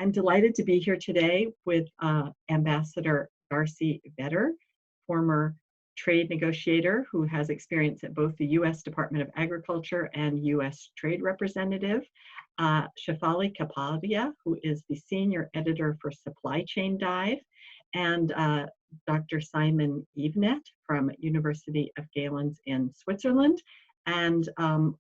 I'm delighted to be here today with Ambassador Darci Vetter, former trade negotiator who has experience at both the U.S. Department of Agriculture and U.S. Trade Representative, Shefali Kapadia, who is the senior editor for SupplyChainDive, and Dr. Simon Evenett from University of Galen in Switzerland, and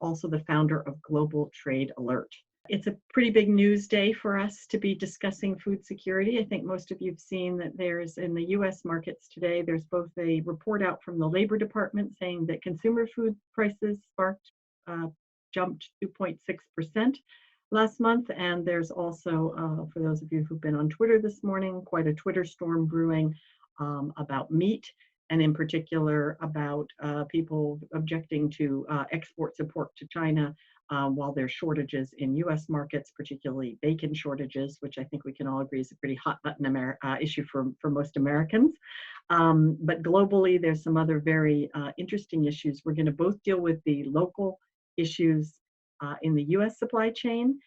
also the founder of GlobalTradeAlert. It's a pretty big news day for us to be discussing food security. I think most of you have seen that there's, in the US markets today, there's both a report out from the Labor Department saying that consumer food prices jumped 2.6% last month. And there's also, for those of you who've been on Twitter this morning, quite a Twitter storm brewing about meat, and in particular about people objecting to export support to China while there's shortages in US markets, particularly bacon shortages, which I think we can all agree is a pretty hot button issue for most Americans. But globally, there's some other very interesting issues. We're going to both deal with the local issues in the US supply chain,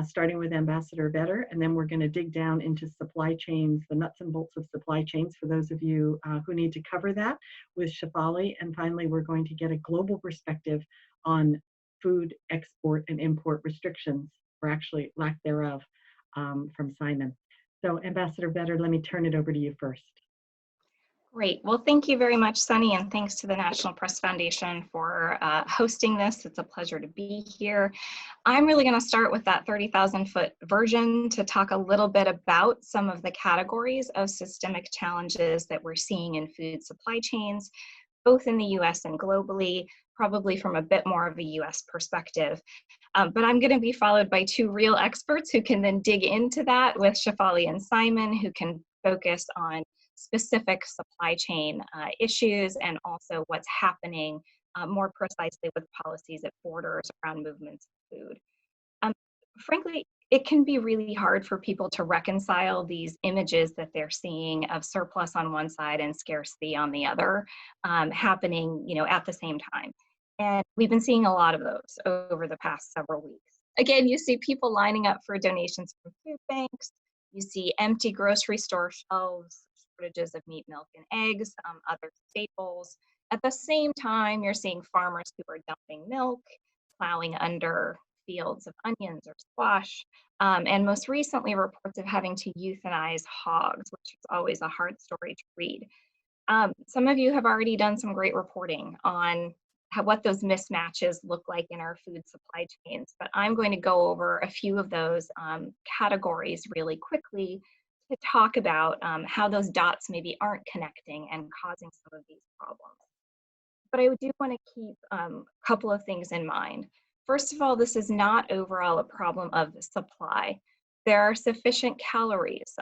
starting with Ambassador Vetter, and then we're going to dig down into supply chains, the nuts and bolts of supply chains for those of you who need to cover that with Shefali. And finally, we're going to get a global perspective on food export and import restrictions, or actually lack thereof, from Simon. So Ambassador Vetter, let me turn it over to you first. Great. Well, thank you very much, Sunny, and thanks to the National Press Foundation for hosting this. It's a pleasure to be here. I'm really going to start with that 30,000-foot version to talk a little bit about some of the categories of systemic challenges that we're seeing in food supply chains, both in the US and globally, probably from a bit more of a US perspective. But I'm going to be followed by two real experts who can then dig into that with Shefali and Simon, who can focus on specific supply chain issues and also what's happening more precisely with policies at borders around movements of food. Frankly, it can be really hard for people to reconcile these images that they're seeing of surplus on one side and scarcity on the other happening, at the same time. And we've been seeing a lot of those over the past several weeks. Again, you see people lining up for donations from food banks. You see empty grocery store shelves, shortages of meat, milk, and eggs, other staples. At the same time, you're seeing farmers who are dumping milk, plowing under fields of onions or squash, and most recently reports of having to euthanize hogs, which is always a hard story to read. Some of you have already done some great reporting on what those mismatches look like in our food supply chains, but I'm going to go over a few of those categories really quickly to talk about how those dots maybe aren't connecting and causing some of these problems. But I do want to keep a couple of things in mind. First of all, this is not overall a problem of supply. There are sufficient calories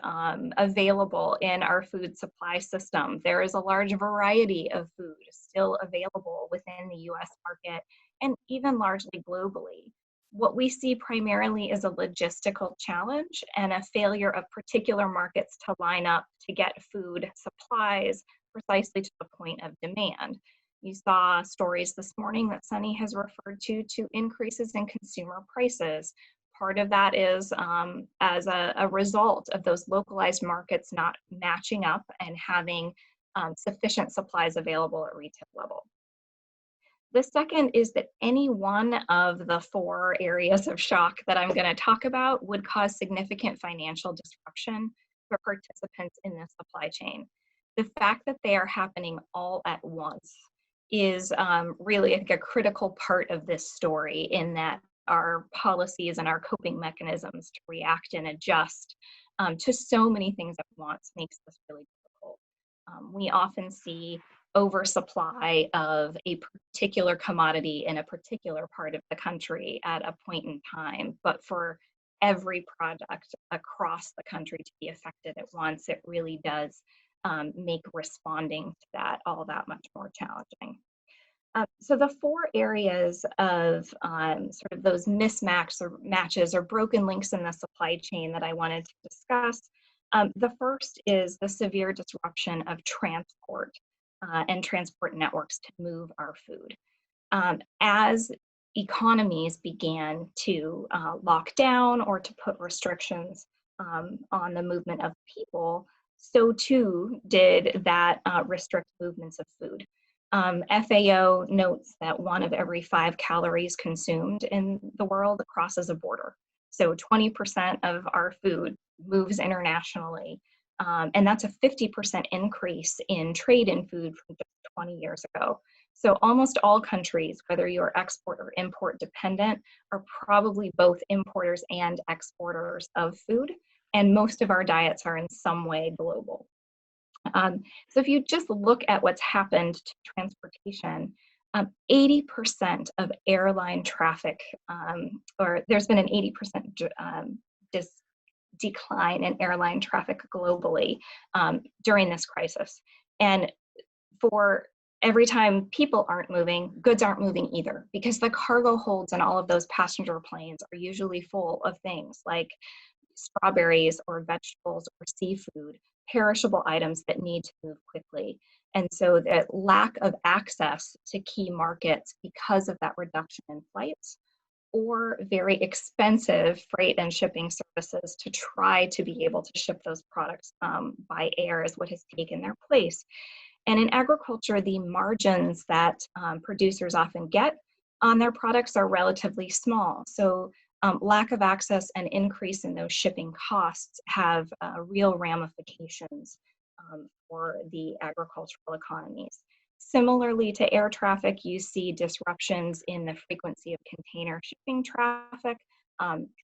available in our food supply system. There is a large variety of food still available within the US market and even largely globally. What we see primarily is a logistical challenge and a failure of particular markets to line up to get food supplies precisely to the point of demand. You saw stories this morning that Sunny has referred to increases in consumer prices. Part of that is as a result of those localized markets not matching up and having sufficient supplies available at retail level. The second is that any one of the four areas of shock that I'm going to talk about would cause significant financial disruption for participants in this supply chain. The fact that they are happening all at once is really, I think, a critical part of this story, in that our policies and our coping mechanisms to react and adjust to so many things at once makes this really difficult. We often see oversupply of a particular commodity in a particular part of the country at a point in time, but for every product across the country to be affected at once, it really does make responding to that all that much more challenging. So the four areas of sort of those mismatches or broken links in the supply chain that I wanted to discuss. The first is the severe disruption of transport and transport networks to move our food. As economies began to lock down or to put restrictions on the movement of people, so too did that restrict movements of food. FAO notes that 1 of every 5 calories consumed in the world crosses a border. So 20% of our food moves internationally. And that's a 50% increase in trade in food from just 20 years ago. So almost all countries, whether you're export or import dependent, are probably both importers and exporters of food. And most of our diets are in some way global. So if you just look at what's happened to transportation, 80% of airline traffic, or there's been an 80% decline in airline traffic globally during this crisis. And for every time people aren't moving, goods aren't moving either, because the cargo holds in all of those passenger planes are usually full of things like strawberries or vegetables or seafood, perishable items that need to move quickly. And so the lack of access to key markets because of that reduction in flights, or very expensive freight and shipping services to try to be able to ship those products by air is what has taken their place. And in agriculture, the margins that producers often get on their products are relatively small. So lack of access and increase in those shipping costs have real ramifications for the agricultural economies. Similarly to air traffic, you see disruptions in the frequency of container shipping traffic,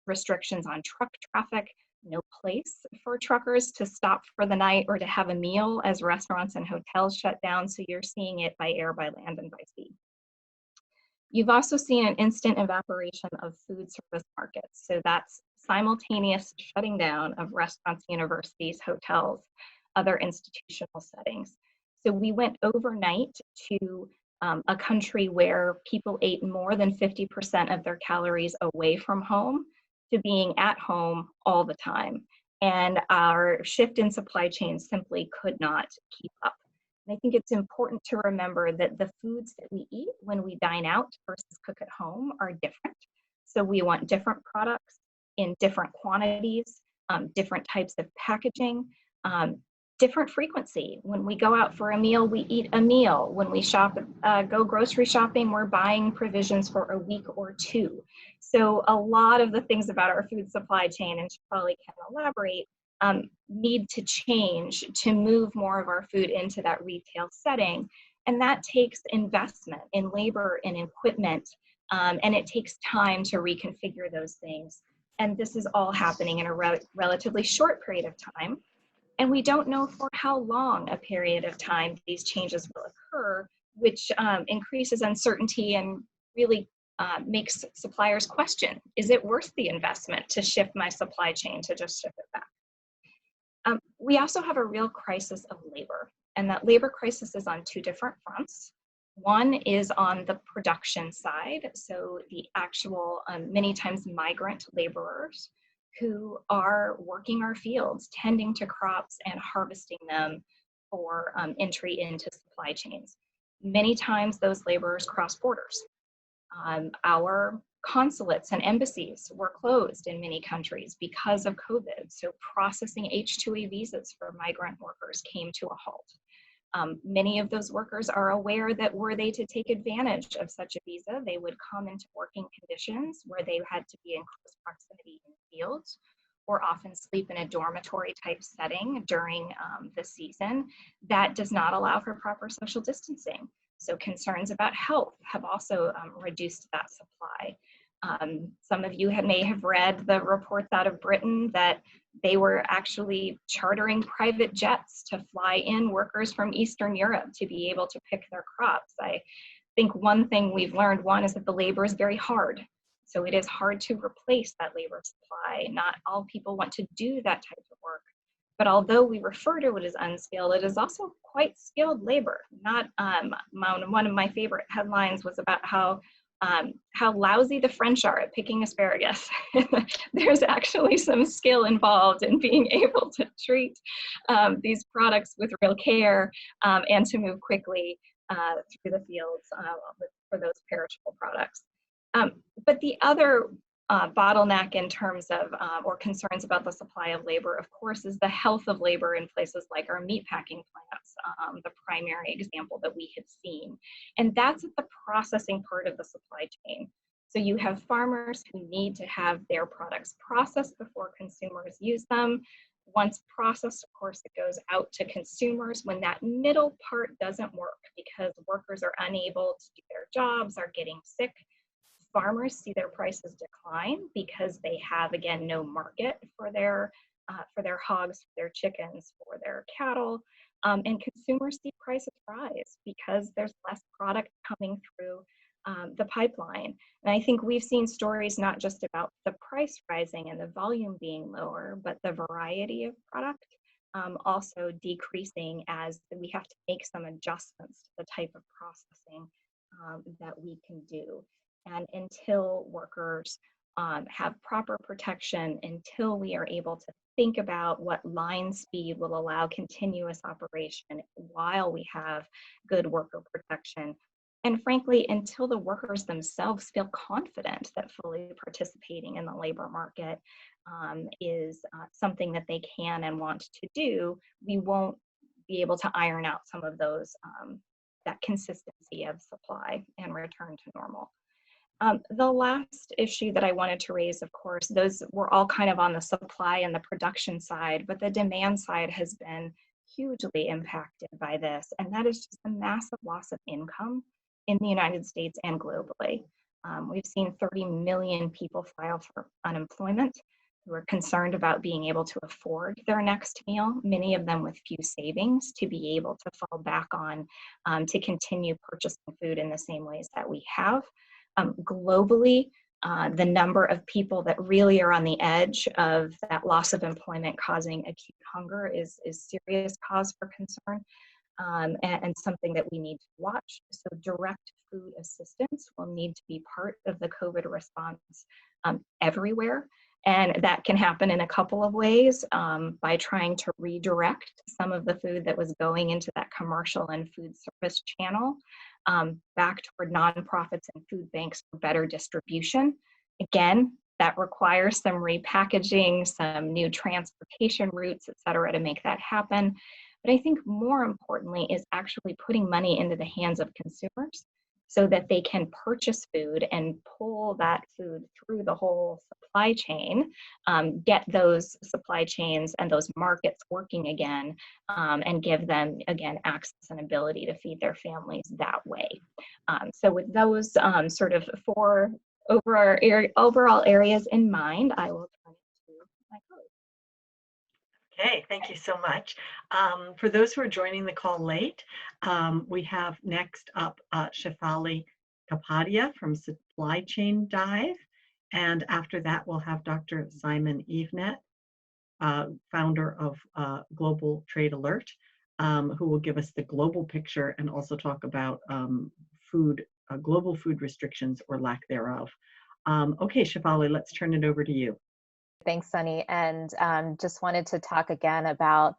restrictions on truck traffic, no place for truckers to stop for the night or to have a meal as restaurants and hotels shut down. So you're seeing it by air, by land, and by sea. You've also seen an instant evaporation of food service markets. So that's simultaneous shutting down of restaurants, universities, hotels, other institutional settings. So we went overnight to a country where people ate more than 50% of their calories away from home to being at home all the time. And our shift in supply chain simply could not keep up. And I think it's important to remember that the foods that we eat when we dine out versus cook at home are different. So we want different products in different quantities, different types of packaging, different frequency. When we go out for a meal, we eat a meal. When we shop, go grocery shopping, we're buying provisions for a week or two. So a lot of the things about our food supply chain, and Shefali can elaborate, need to change to move more of our food into that retail setting. And that takes investment in labor and equipment, and it takes time to reconfigure those things. And this is all happening in a relatively short period of time. And we don't know for how long a period of time these changes will occur, which increases uncertainty and really makes suppliers question, is it worth the investment to shift my supply chain to just ship it back? We also have a real crisis of labor, and that labor crisis is on 2 different fronts. One is on the production side, so the actual many times migrant laborers who are working our fields, tending to crops and harvesting them for entry into supply chains. Many times those laborers cross borders. Our consulates and embassies were closed in many countries because of COVID, so processing H-2A visas for migrant workers came to a halt. Many of those workers are aware that were they to take advantage of such a visa, they would come into working conditions where they had to be in close proximity in fields, or often sleep in a dormitory type setting during the season that does not allow for proper social distancing. So concerns about health have also reduced that supply. Some of you may have read the reports out of Britain that they were actually chartering private jets to fly in workers from Eastern Europe to be able to pick their crops. I think one thing we've learned, one, is that the labor is very hard. So it is hard to replace that labor supply. Not all people want to do that type of work. But although we refer to it as unskilled, it is also quite skilled labor. Not one of my favorite headlines was about how lousy the French are at picking asparagus. There's actually some skill involved in being able to treat these products with real care and to move quickly through the fields for those perishable products. But the other bottleneck in terms of, or concerns about the supply of labor, of course, is the health of labor in places like our meatpacking plants, the primary example that we have seen. And that's at the processing part of the supply chain. So you have farmers who need to have their products processed before consumers use them. Once processed, of course, it goes out to consumers. When that middle part doesn't work because workers are unable to do their jobs, are getting sick, farmers see their prices decline because they have, again, no market for their hogs, for their chickens, for their cattle, and consumers see prices rise because there's less product coming through the pipeline. And I think we've seen stories not just about the price rising and the volume being lower, but the variety of product also decreasing as we have to make some adjustments to the type of processing that we can do. And until workers have proper protection, until we are able to think about what line speed will allow continuous operation while we have good worker protection, and frankly, until the workers themselves feel confident that fully participating in the labor market is something that they can and want to do, we won't be able to iron out some of those, that consistency of supply and return to normal. The last issue that I wanted to raise, of course, those were all kind of on the supply and the production side, but the demand side has been hugely impacted by this, and that is just a massive loss of income in the United States and globally. We've seen 30 million people file for unemployment who are concerned about being able to afford their next meal, many of them with few savings to be able to fall back on to continue purchasing food in the same ways that we have. Globally, the number of people that really are on the edge of that loss of employment causing acute hunger is serious cause for concern. And something that we need to watch. So direct food assistance will need to be part of the COVID response everywhere. And that can happen in a couple of ways, by trying to redirect some of the food that was going into that commercial and food service channel back toward nonprofits and food banks for better distribution. Again, that requires some repackaging, some new transportation routes, et cetera, to make that happen. But I think more importantly is actually putting money into the hands of consumers so that they can purchase food and pull that food through the whole supply chain, get those supply chains and those markets working again, and give them, again, access and ability to feed their families that way. So with those sort of four overall areas in mind, I will turn it to my colleague. Okay, thank you so much. For those who are joining the call late, we have next up Shefali Kapadia from SupplyChainDive. And after that, we'll have Dr. Simon Evenett, founder of GlobalTradeAlert, who will give us the global picture and also talk about global food restrictions or lack thereof. Okay, Shefali, let's turn it over to you. Thanks, Sunny. And just wanted to talk again about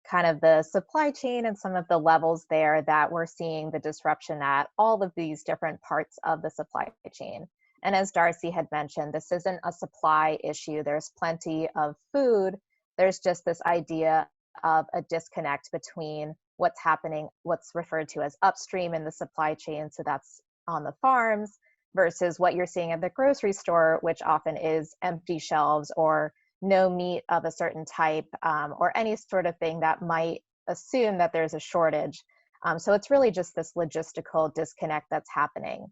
kind of the supply chain and some of the levels there that we're seeing the disruption at all of these different parts of the supply chain. And as Darci had mentioned, this isn't a supply issue. There's plenty of food. There's just this idea of a disconnect between what's happening, what's referred to as upstream in the supply chain, so that's on the farms, versus what you're seeing at the grocery store, which often is empty shelves or no meat of a certain type, or any sort of thing that might assume that there's a shortage. So it's really just this logistical disconnect that's happening.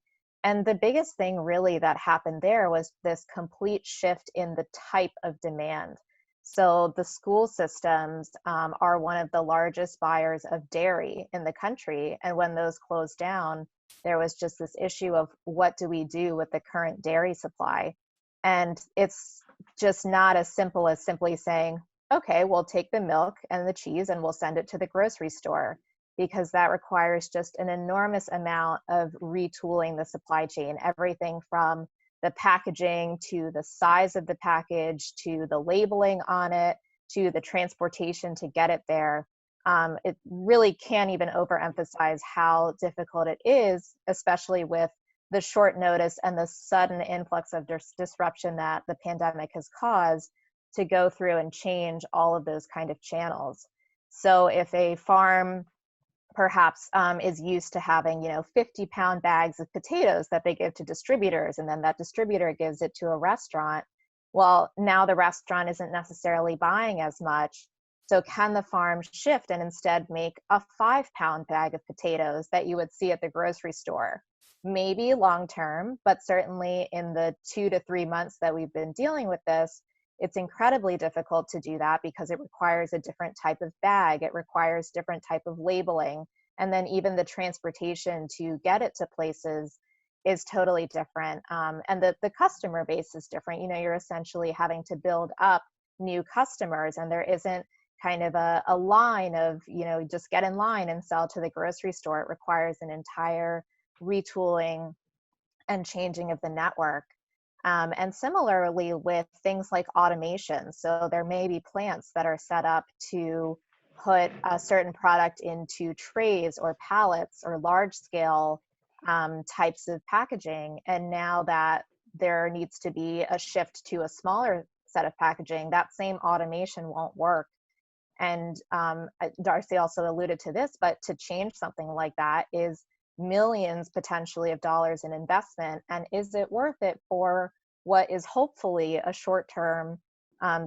And the biggest thing really that happened there was this complete shift in the type of demand. So the school systems are one of the largest buyers of dairy in the country. And when those closed down, there was just this issue of what do we do with the current dairy supply? And it's just not as simple as simply saying, okay, we'll take the milk and the cheese and we'll send it to the grocery store, because that requires just an enormous amount of retooling the supply chain, everything from the packaging to the size of the package to the labeling on it to the transportation to get it there. It really can't even overemphasize how difficult it is, especially with the short notice and the sudden influx of disruption that the pandemic has caused to go through and change all of those kind of channels. So if a farm perhaps is used to having, 50-pound bags of potatoes that they give to distributors, and then that distributor gives it to a restaurant, well, now the restaurant isn't necessarily buying as much. So can the farm shift and instead make a 5-pound bag of potatoes that you would see at the grocery store? Maybe long term, but certainly in the 2 to 3 months that we've been dealing with this, it's incredibly difficult to do that because it requires a different type of bag. It requires different type of labeling. And then even the transportation to get it to places is totally different. And the customer base is different. You're essentially having to build up new customers, and there isn't kind of a line of, just get in line and sell to the grocery store. It requires an entire retooling and changing of the network. And similarly with things like automation. So there may be plants that are set up to put a certain product into trays or pallets or large scale types of packaging. And now that there needs to be a shift to a smaller set of packaging, that same automation won't work. And Darci also alluded to this, but to change something like that is millions potentially of dollars in investment. And is it worth it for what is hopefully a short-term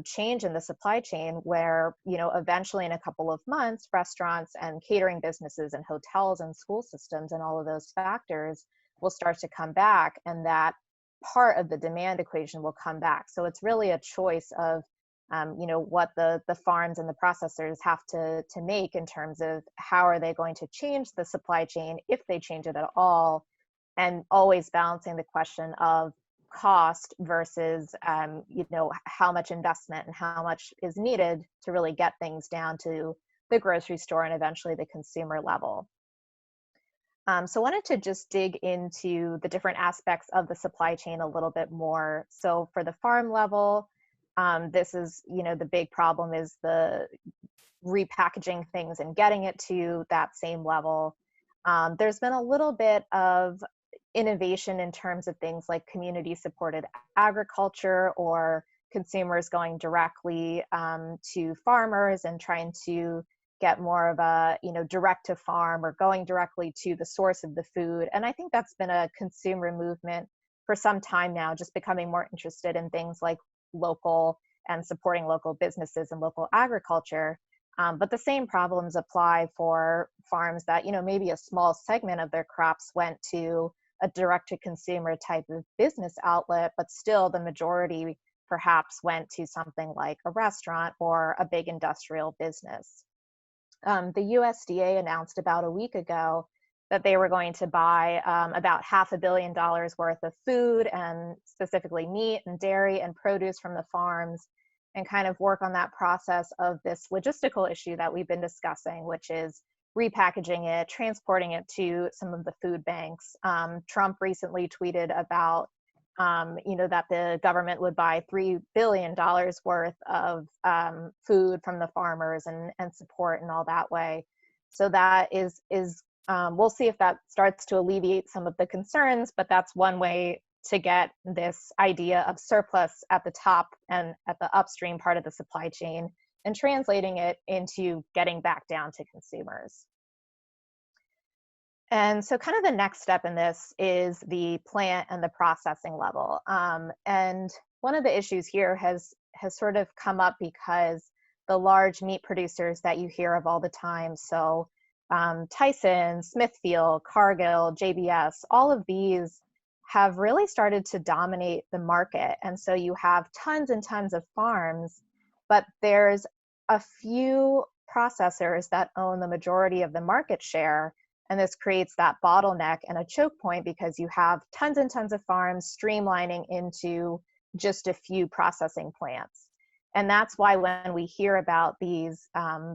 change in the supply chain where, eventually in a couple of months, restaurants and catering businesses and hotels and school systems and all of those factors will start to come back, and that part of the demand equation will come back. So it's really a choice of what the farms and the processors have to make in terms of how are they going to change the supply chain, if they change it at all, and always balancing the question of cost versus how much investment and how much is needed to really get things down to the grocery store and eventually the consumer level. So I wanted to just dig into the different aspects of the supply chain a little bit more. So for the farm level, this is, the big problem is the repackaging things and getting it to that same level. There's been a little bit of innovation in terms of things like community supported agriculture or consumers going directly to farmers and trying to get more of a, direct to farm or going directly to the source of the food. And I think that's been a consumer movement for some time now, just becoming more interested in things like local and supporting local businesses and local agriculture. But the same problems apply for farms that, maybe a small segment of their crops went to a direct-to-consumer type of business outlet, but still the majority perhaps went to something like a restaurant or a big industrial business. The USDA announced about a week ago that they were going to buy about $500 million worth of food, and specifically meat and dairy and produce from the farms, and kind of work on that process of this logistical issue that we've been discussing, which is repackaging it, transporting it to some of the food banks. Trump recently tweeted about, that the government would buy $3 billion worth of food from the farmers and support in all that way. So that is we'll see if that starts to alleviate some of the concerns, but that's one way to get this idea of surplus at the top and at the upstream part of the supply chain and translating it into getting back down to consumers. And so kind of the next step in this is the plant and the processing level. And one of the issues here has sort of come up because the large meat producers that you hear of all the time, so Tyson, Smithfield, Cargill, JBS, all of these have really started to dominate the market. And so you have tons and tons of farms, but there's a few processors that own the majority of the market share. And this creates that bottleneck and a choke point because you have tons and tons of farms streamlining into just a few processing plants. And that's why when we hear about these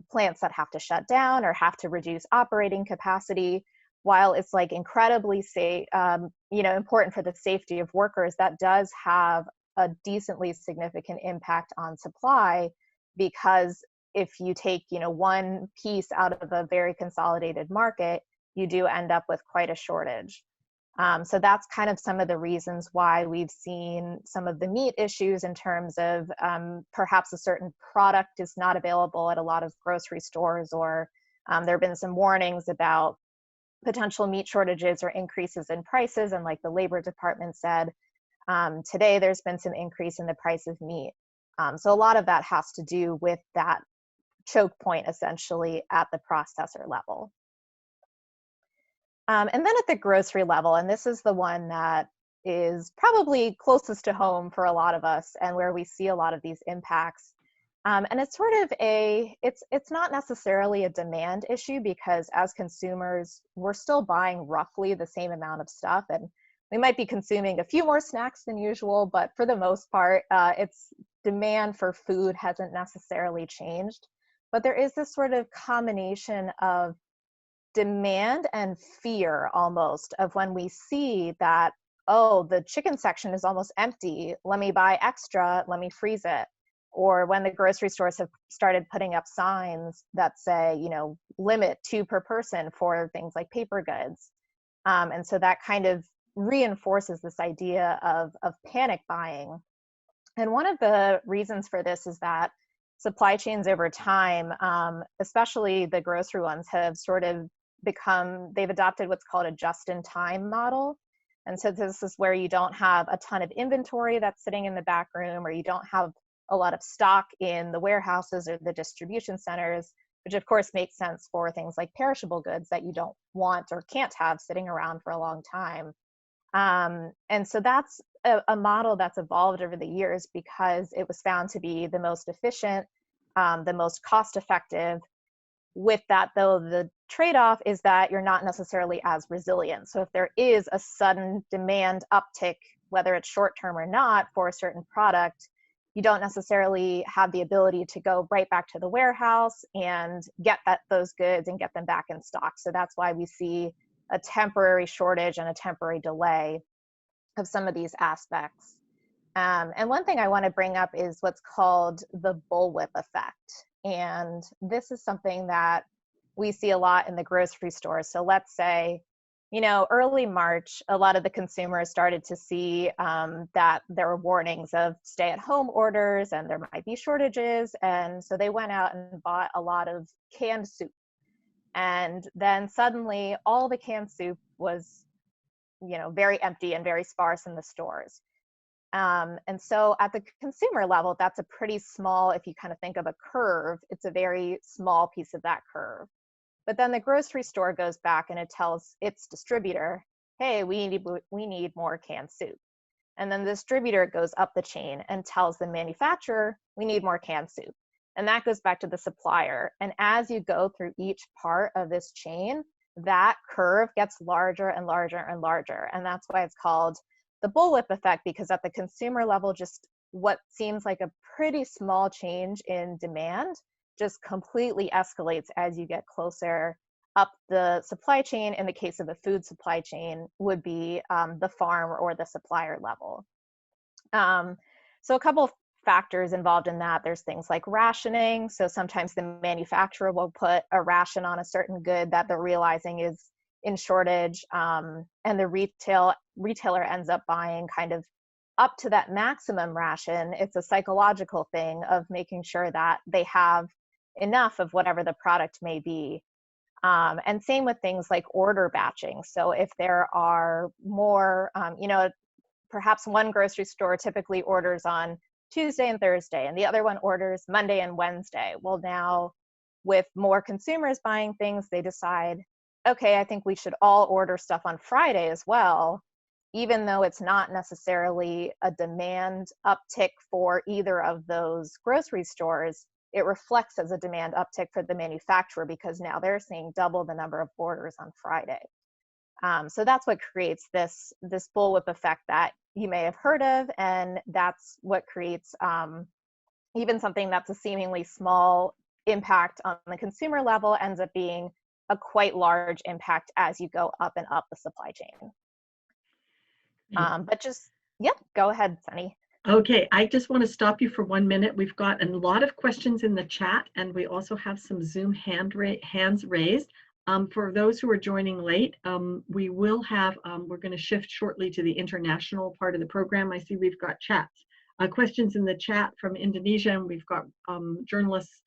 plants that have to shut down or have to reduce operating capacity, while it's like incredibly important for the safety of workers, that does have a decently significant impact on supply, because if you take one piece out of a very consolidated market, you do end up with quite a shortage. So that's kind of some of the reasons why we've seen some of the meat issues in terms of perhaps a certain product is not available at a lot of grocery stores, or there have been some warnings about potential meat shortages or increases in prices. And like the Labor Department said, today there's been some increase in the price of meat. So a lot of that has to do with that choke point essentially at the processor level. And then at the grocery level, and this is the one that is probably closest to home for a lot of us and where we see a lot of these impacts. And it's sort of it's not necessarily a demand issue, because as consumers, we're still buying roughly the same amount of stuff, and we might be consuming a few more snacks than usual, but for the most part, it's demand for food hasn't necessarily changed. But there is this sort of combination of demand and fear almost of when we see that, oh, the chicken section is almost empty, let me buy extra, let me freeze it. Or when the grocery stores have started putting up signs that say, you know, limit 2 per person for things like paper goods. And so that kind of reinforces this idea of panic buying. And one of the reasons for this is that supply chains over time, especially the grocery ones, have sort of they've adopted what's called a just-in-time model. And so this is where you don't have a ton of inventory that's sitting in the back room, or you don't have a lot of stock in the warehouses or the distribution centers, which of course makes sense for things like perishable goods that you don't want or can't have sitting around for a long time. And so that's a model that's evolved over the years because it was found to be the most efficient, the most cost-effective. With that, though, the trade-off is that you're not necessarily as resilient. So if there is a sudden demand uptick, whether it's short-term or not, for a certain product, you don't necessarily have the ability to go right back to the warehouse and get those goods and get them back in stock. So that's why we see a temporary shortage and a temporary delay of some of these aspects. And one thing I want to bring up is what's called the bullwhip effect. And this is something that we see a lot in the grocery stores. So let's say, you know, early March, a lot of the consumers started to see that there were warnings of stay-at-home orders and there might be shortages. And so they went out and bought a lot of canned soup. And then suddenly all the canned soup was, you know, very empty and very sparse in the stores. And so at the consumer level, that's a pretty small, if you kind of think of a curve, it's a very small piece of that curve. But then the grocery store goes back and it tells its distributor, hey, we need more canned soup. And then the distributor goes up the chain and tells the manufacturer, we need more canned soup. And that goes back to the supplier. And as you go through each part of this chain, that curve gets larger and larger and larger. And that's why it's called the bullwhip effect, because at the consumer level, just what seems like a pretty small change in demand just completely escalates as you get closer up the supply chain. In the case of a food supply chain, would be the farm or the supplier level. So a couple of factors involved in that. There's things like rationing. So sometimes the manufacturer will put a ration on a certain good that they're realizing is in shortage, and the retailer ends up buying kind of up to that maximum ration. It's a psychological thing of making sure that they have enough of whatever the product may be. And same with things like order batching. So if there are more, you know, perhaps one grocery store typically orders on Tuesday and Thursday, and the other one orders Monday and Wednesday. Well, now with more consumers buying things, they decide, okay, I think we should all order stuff on Friday as well, even though it's not necessarily a demand uptick for either of those grocery stores. It reflects as a demand uptick for the manufacturer because now they're seeing double the number of orders on Friday. So that's what creates this bullwhip effect that you may have heard of, and that's what creates even something that's a seemingly small impact on the consumer level ends up being a quite large impact as you go up and up the supply chain. But just, yep, go ahead, Sunny. Okay, I just want to stop you for 1 minute. We've got a lot of questions in the chat, and we also have some Zoom hands raised. For those who are joining late, we will have, we're going to shift shortly to the international part of the program. I see we've got chats, questions in the chat from Indonesia, and we've got journalists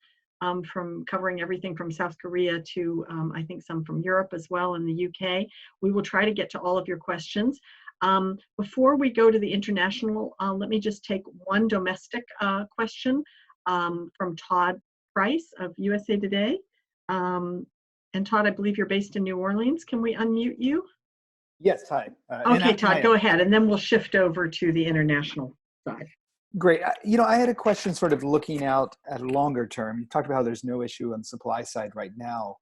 from covering everything from South Korea to I think some from Europe as well, and the UK. We will try to get to all of your questions. Before we go to the international, let me just take one domestic question from Todd Price of USA Today. And Todd, I believe you're based in New Orleans. Can we unmute you? Yes, hi. Okay, Todd, go ahead, and then we'll shift over to the international side. Great. You know, I had a question sort of looking out at a longer term. You talked about how there's no issue on the supply side right now.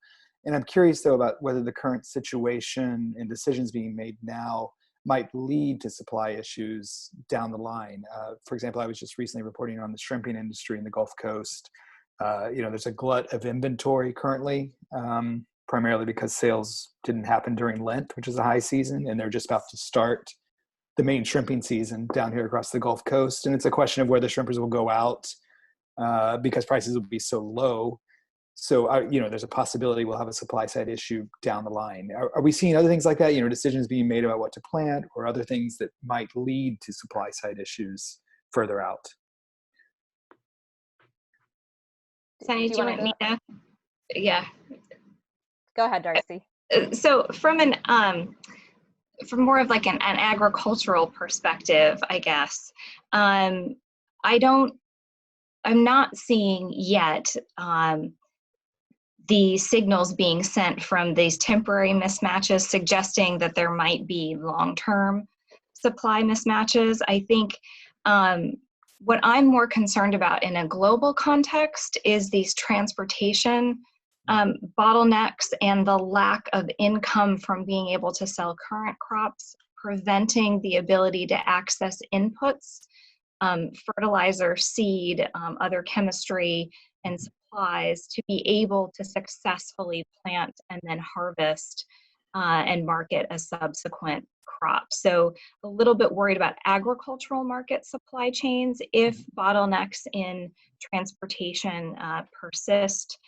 And I'm curious, though, about whether the current situation and decisions being made now might lead to supply issues down the line. For example, I was just recently reporting on the shrimping industry in the Gulf Coast. You know, there's a glut of inventory currently, primarily because sales didn't happen during Lent, which is a high season, and they're just about to start the main shrimping season down here across the Gulf Coast. And it's a question of where the shrimpers will go out because prices will be so low. So, you know, there's a possibility we'll have a supply side issue down the line. Are we seeing other things like that, you know, decisions being made about what to plant or other things that might lead to supply side issues further out? Sunny, do you want me to? Yeah. Go ahead, Darci. So from from more of like an agricultural perspective, I guess, I'm not seeing yet the signals being sent from these temporary mismatches suggesting that there might be long-term supply mismatches. I think what I'm more concerned about in a global context is these transportation bottlenecks and the lack of income from being able to sell current crops, preventing the ability to access inputs, fertilizer, seed, other chemistry, and supplies to be able to successfully plant and then harvest and market a subsequent crop. So a little bit worried about agricultural market supply chains if bottlenecks in transportation persist.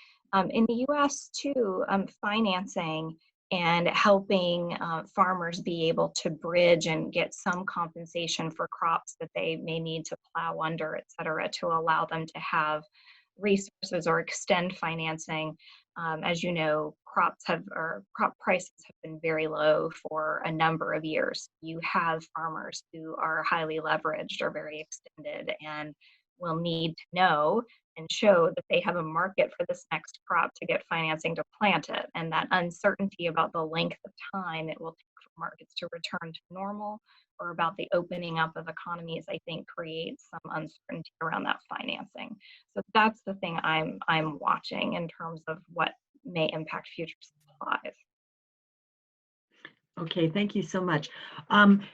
In the US too, financing and helping farmers be able to bridge and get some compensation for crops that they may need to plow under, et cetera, to allow them to have resources or extend financing. As you know, crop prices have been very low for a number of years. You have farmers who are highly leveraged or very extended and will need to know and show that they have a market for this next crop to get financing to plant it. And that uncertainty about the length of time it will take for markets to return to normal or about the opening up of economies, I think creates some uncertainty around that financing. So that's the thing I'm watching in terms of what may impact future supplies. Okay, thank you so much.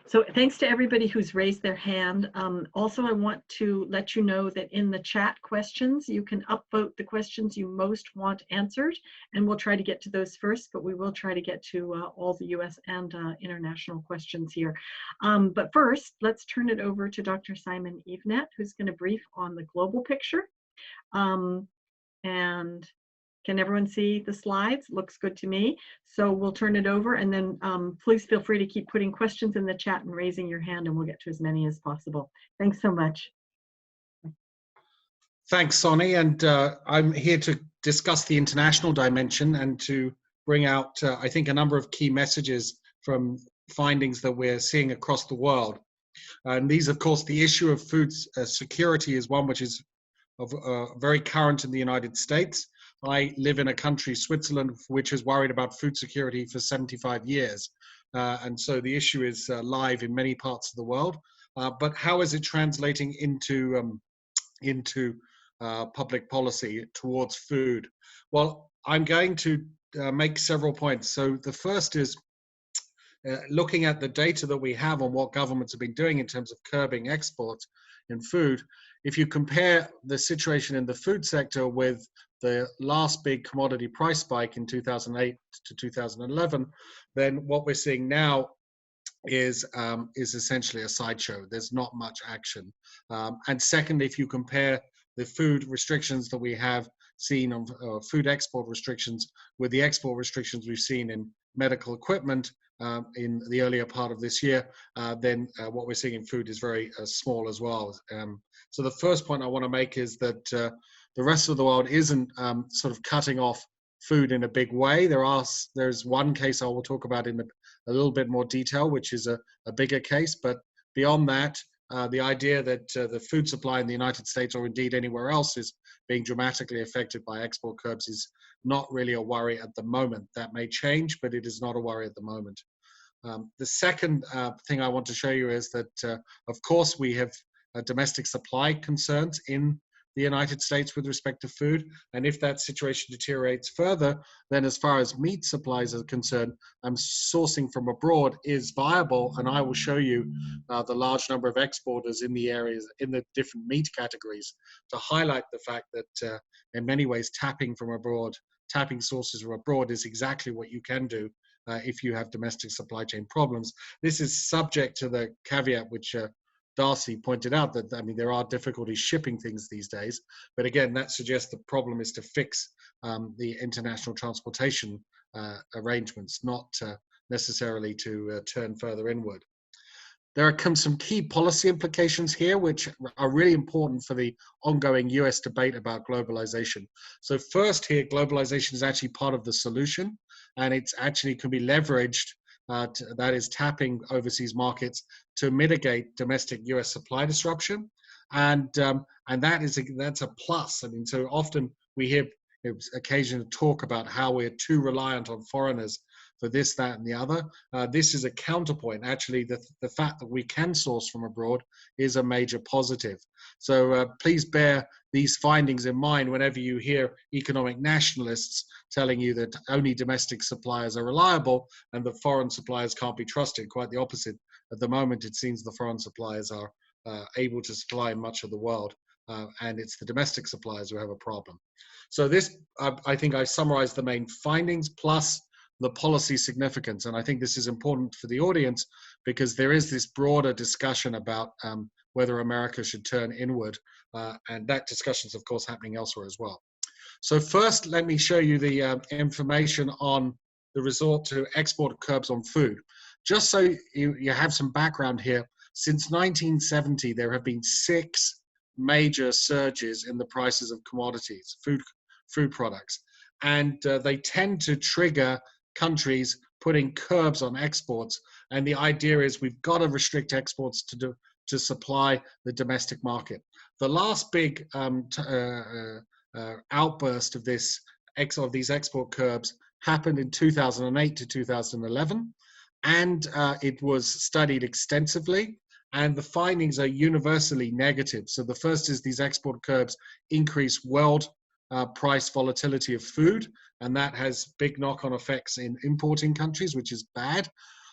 So thanks to everybody who's raised their hand. Also, I want to let you know that in the chat questions, you can upvote the questions you most want answered, and we'll try to get to those first, but we will try to get to all the US and international questions here. But first, let's turn it over to Dr. Simon Evenett, who's going to brief on the global picture. And can everyone see the slides? Looks good to me. So we'll turn it over, and then please feel free to keep putting questions in the chat and raising your hand, and we'll get to as many as possible. Thanks so much. Thanks, Sonny. And I'm here to discuss the international dimension and to bring out, I think, a number of key messages from findings that we're seeing across the world. And these, of course, the issue of food security is one which is very current in the United States. I live in a country, Switzerland, which has worried about food security for 75 years. And so the issue is live in many parts of the world. But how is it translating into public policy towards food? Well, I'm going to make several points. So the first is looking at the data that we have on what governments have been doing in terms of curbing exports in food. If you compare the situation in the food sector with the last big commodity price spike in 2008 to 2011, then what we're seeing now is essentially a sideshow. There's not much action. And secondly, if you compare the food restrictions that we have seen on food export restrictions with the export restrictions we've seen in medical equipment in the earlier part of this year, then what we're seeing in food is very small as well. So the first point I want to make is that the rest of the world isn't sort of cutting off food in a big way. There's one case I will talk about in a little bit more detail, which is a bigger case. But beyond that, the idea that the food supply in the United States or indeed anywhere else is being dramatically affected by export curbs is not really a worry at the moment. That may change, but it is not a worry at the moment. The second thing I want to show you is that, of course, we have domestic supply concerns in the United States with respect to food. And if that situation deteriorates further, then as far as meat supplies are concerned, sourcing from abroad is viable. And I will show you the large number of exporters in the areas, in the different meat categories, to highlight the fact that in many ways, tapping sources from abroad is exactly what you can do if you have domestic supply chain problems. This is subject to the caveat which Darci pointed out, that there are difficulties shipping things these days, but again, that suggests the problem is to fix the international transportation arrangements, not necessarily to turn further inward. There are some key policy implications here, which are really important for the ongoing US debate about globalization. So first here, globalization is actually part of the solution, and it's actually can be leveraged, that is tapping overseas markets to mitigate domestic US supply disruption. And that's a plus. So often we hear occasionally talk about how we're too reliant on foreigners for this, that, and the other. This is a counterpoint. Actually, the fact that we can source from abroad is a major positive. So please bear these findings in mind whenever you hear economic nationalists telling you that only domestic suppliers are reliable and that foreign suppliers can't be trusted. Quite the opposite. At the moment, it seems the foreign suppliers are able to supply much of the world, and it's the domestic suppliers who have a problem. So this, I think I summarized the main findings plus the policy significance. And I think this is important for the audience because there is this broader discussion about whether America should turn inward. And that discussion is, of course, happening elsewhere as well. So first, let me show you the information on the resort to export curbs on food. Just so you have some background here, since 1970, there have been 6 major surges in the prices of commodities, food products. And they tend to trigger countries putting curbs on exports. And the idea is we've got to restrict exports to supply the domestic market. The last big outburst of these export curbs happened in 2008 to 2011. And it was studied extensively. And the findings are universally negative. So the first is these export curbs increase world price volatility of food, and that has big knock-on effects in importing countries, which is bad.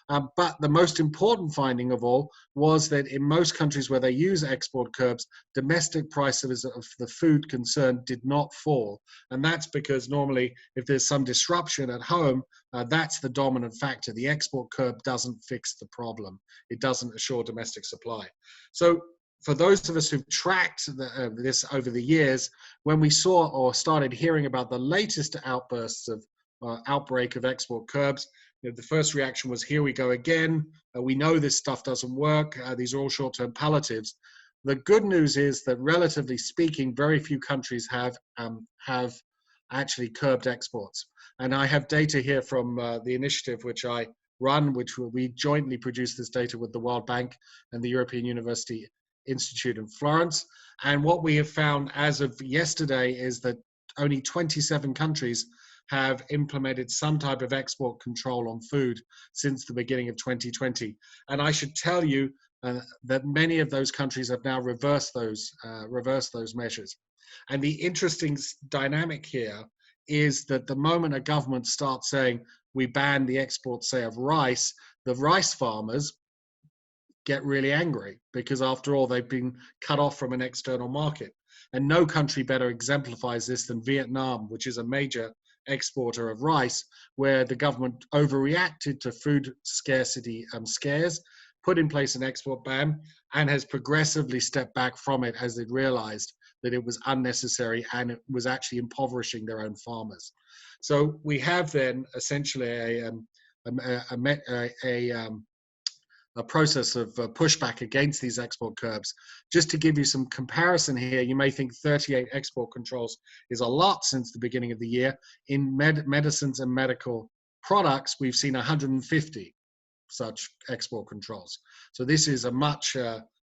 But the most important finding of all was that in most countries where they use export curbs, domestic prices of the food concerned did not fall. And that's because normally if there's some disruption at home, that's the dominant factor. The export curb doesn't fix the problem. It doesn't assure domestic supply. So for those of us who've tracked this over the years, when we saw or started hearing about the latest outbursts of outbreak of export curbs, the first reaction was, here we go again. We know this stuff doesn't work. These are all short-term palliatives. The good news is that, relatively speaking, very few countries have actually curbed exports. And I have data here from the initiative which I run, which we jointly produce this data with the World Bank and the European University Institute in Florence. And what we have found as of yesterday is that only 27 countries have implemented some type of export control on food since the beginning of 2020. And I should tell you that many of those countries have now reversed those measures. And the interesting dynamic here is that the moment a government starts saying, we ban the export, say, of rice, the rice farmers get really angry because, after all, they've been cut off from an external market. And no country better exemplifies this than Vietnam, which is a major exporter of rice, where the government overreacted to food scarcity scares, put in place an export ban, and has progressively stepped back from it as it realized that it was unnecessary and it was actually impoverishing their own farmers. So we have then essentially a process of pushback against these export curbs. Just to give you some comparison here, you may think 38 export controls is a lot since the beginning of the year. In medicines and medical products, we've seen 150 such export controls. So this is a much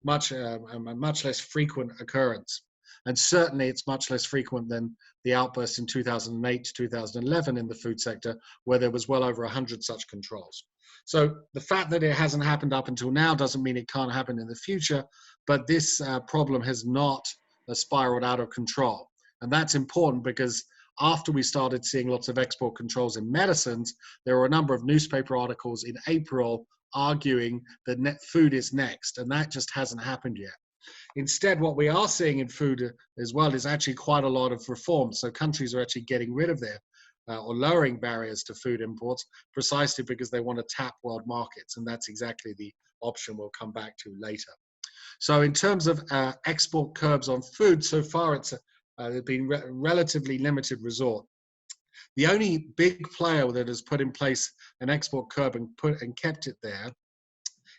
less frequent occurrence. And certainly it's much less frequent than the outburst in 2008 to 2011 in the food sector, where there was well over 100 such controls. So the fact that it hasn't happened up until now doesn't mean it can't happen in the future, but this problem has not spiraled out of control. And that's important because after we started seeing lots of export controls in medicines, there were a number of newspaper articles in April arguing that food is next, and that just hasn't happened yet. Instead, what we are seeing in food as well is actually quite a lot of reform. So countries are actually getting rid of their or lowering barriers to food imports precisely because they want to tap world markets. And that's exactly the option we'll come back to later. So in terms of export curbs on food, so far it's been relatively limited resort. The only big player that has put in place an export curb and kept it there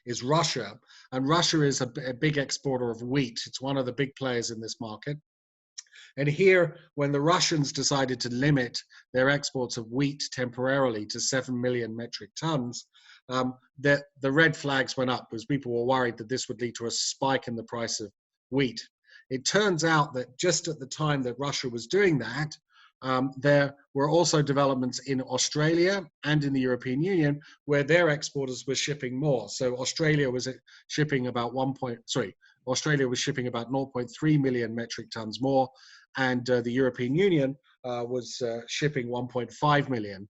is Russia. And Russia is a big exporter of wheat. It's one of the big players in this market. And here, when the Russians decided to limit their exports of wheat temporarily to 7 million metric tons, the red flags went up because people were worried that this would lead to a spike in the price of wheat. It turns out that just at the time that Russia was doing that, there were also developments in Australia and in the European Union where their exporters were shipping more. So Australia was shipping about 0.3 million metric tons more, and the European Union was shipping 1.5 million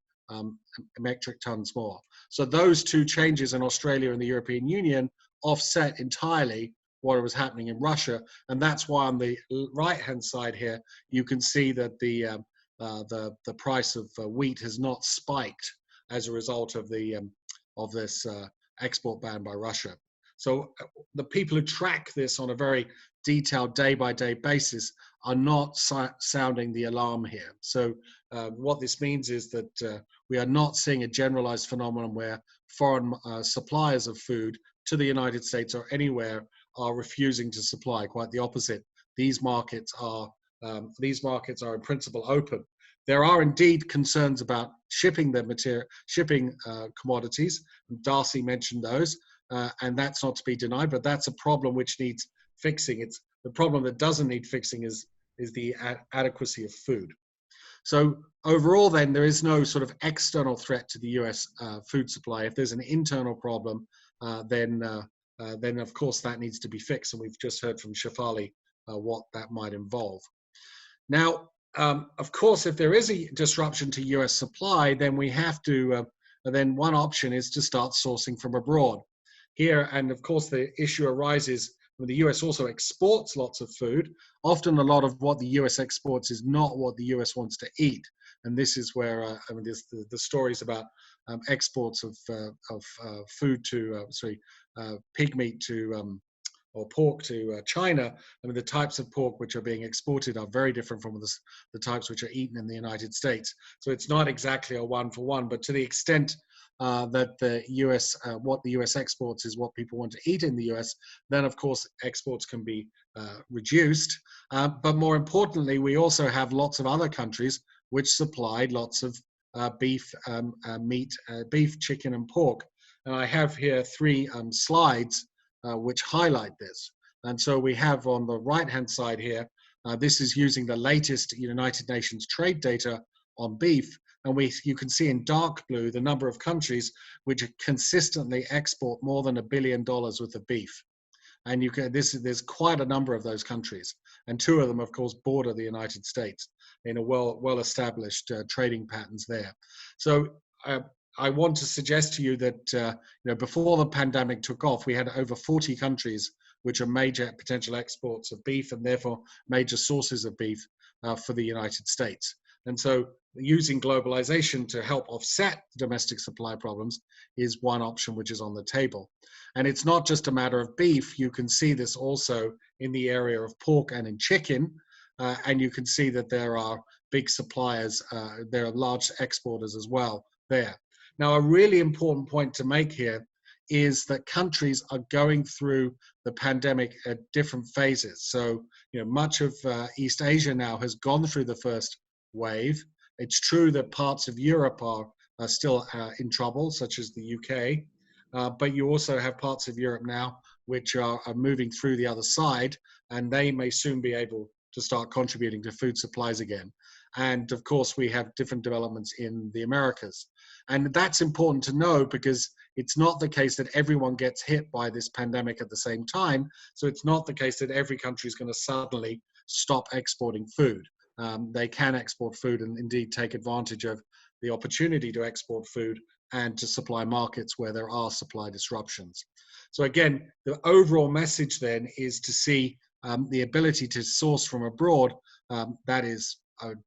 metric tons more. So those two changes in Australia and the European Union offset entirely what was happening in Russia, and that's why on the right-hand side here you can see that the price of wheat has not spiked as a result of this export ban by Russia. So the people who track this on a very detailed day-by-day basis are not sounding the alarm here. So what this means is that we are not seeing a generalized phenomenon where foreign suppliers of food to the United States or anywhere are refusing to supply. Quite the opposite. These markets are in principle open. There are indeed concerns about shipping commodities. Darci mentioned those, and that's not to be denied, but that's a problem which needs fixing. It's the problem that doesn't need fixing is the adequacy of food. So overall then, there is no sort of external threat to the US food supply. If there's an internal problem, then of course that needs to be fixed. And we've just heard from Shefali what that might involve. Now, of course, if there is a disruption to US supply, then we have to, then one option is to start sourcing from abroad. Here, and of course the issue arises when the US also exports lots of food. Often a lot of what the US exports is not what the US wants to eat. And this is where, I mean, there's the stories about exports of food to, pig meat to, or pork to China. I mean, the types of pork which are being exported are very different from the types which are eaten in the United States. So it's not exactly a one-for-one, but to the extent that the US, what the US exports is what people want to eat in the US, then of course exports can be reduced. But more importantly, we also have lots of other countries which supplied lots of beef, meat, beef, chicken, and pork. And I have here three slides which highlight this. And so we have on the right-hand side here, this is using the latest United Nations trade data on beef. And you can see in dark blue the number of countries which consistently export more than $1 billion worth of beef. And there's quite a number of those countries. And two of them, of course, border the United States in a well-established trading patterns there. So I want to suggest to you that before the pandemic took off, we had over 40 countries which are major potential exports of beef and therefore major sources of beef for the United States. And so using globalization to help offset domestic supply problems is one option which is on the table. And it's not just a matter of beef. You can see this also in the area of pork and in chicken. and you can see that there are big suppliers, there are large exporters as well there. Now, a really important point to make here is that countries are going through the pandemic at different phases. So, much of East Asia now has gone through the first wave. It's true that parts of Europe are still in trouble, such as the UK, but you also have parts of Europe now which are moving through the other side, and they may soon be able to start contributing to food supplies again. And of course, we have different developments in the Americas. And that's important to know, because it's not the case that everyone gets hit by this pandemic at the same time. So it's not the case that every country is going to suddenly stop exporting food. They can export food and indeed take advantage of the opportunity to export food and to supply markets where there are supply disruptions. So again, the overall message then is to see the ability to source from abroad, that is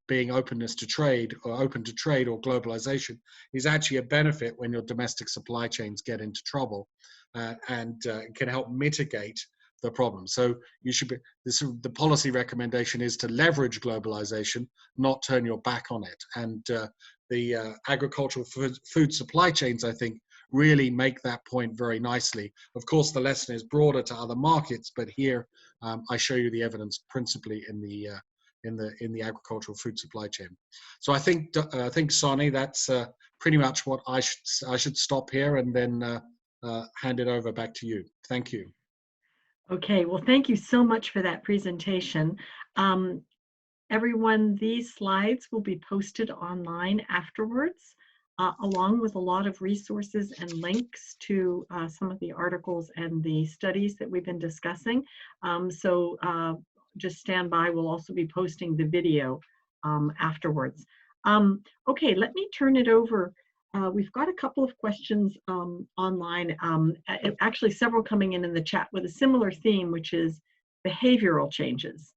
being openness to trade or open to trade or globalization, is actually a benefit when your domestic supply chains get into trouble, and can help mitigate the problem. So you should be, the policy recommendation is to leverage globalization, not turn your back on it. And the agricultural food supply chains, I think, really make that point very nicely. Of course, the lesson is broader to other markets, but here I show you the evidence principally in the agricultural food supply chain. So I think Sonny, that's pretty much what I should stop here and then hand it over back to you. Thank you. Okay, well, thank you so much for that presentation. Everyone, these slides will be posted online afterwards, along with a lot of resources and links to some of the articles and the studies that we've been discussing. So just stand by. We'll also be posting the video afterwards. Okay, let me turn it over. We've got a couple of questions online, actually several coming in the chat with a similar theme, which is behavioral changes.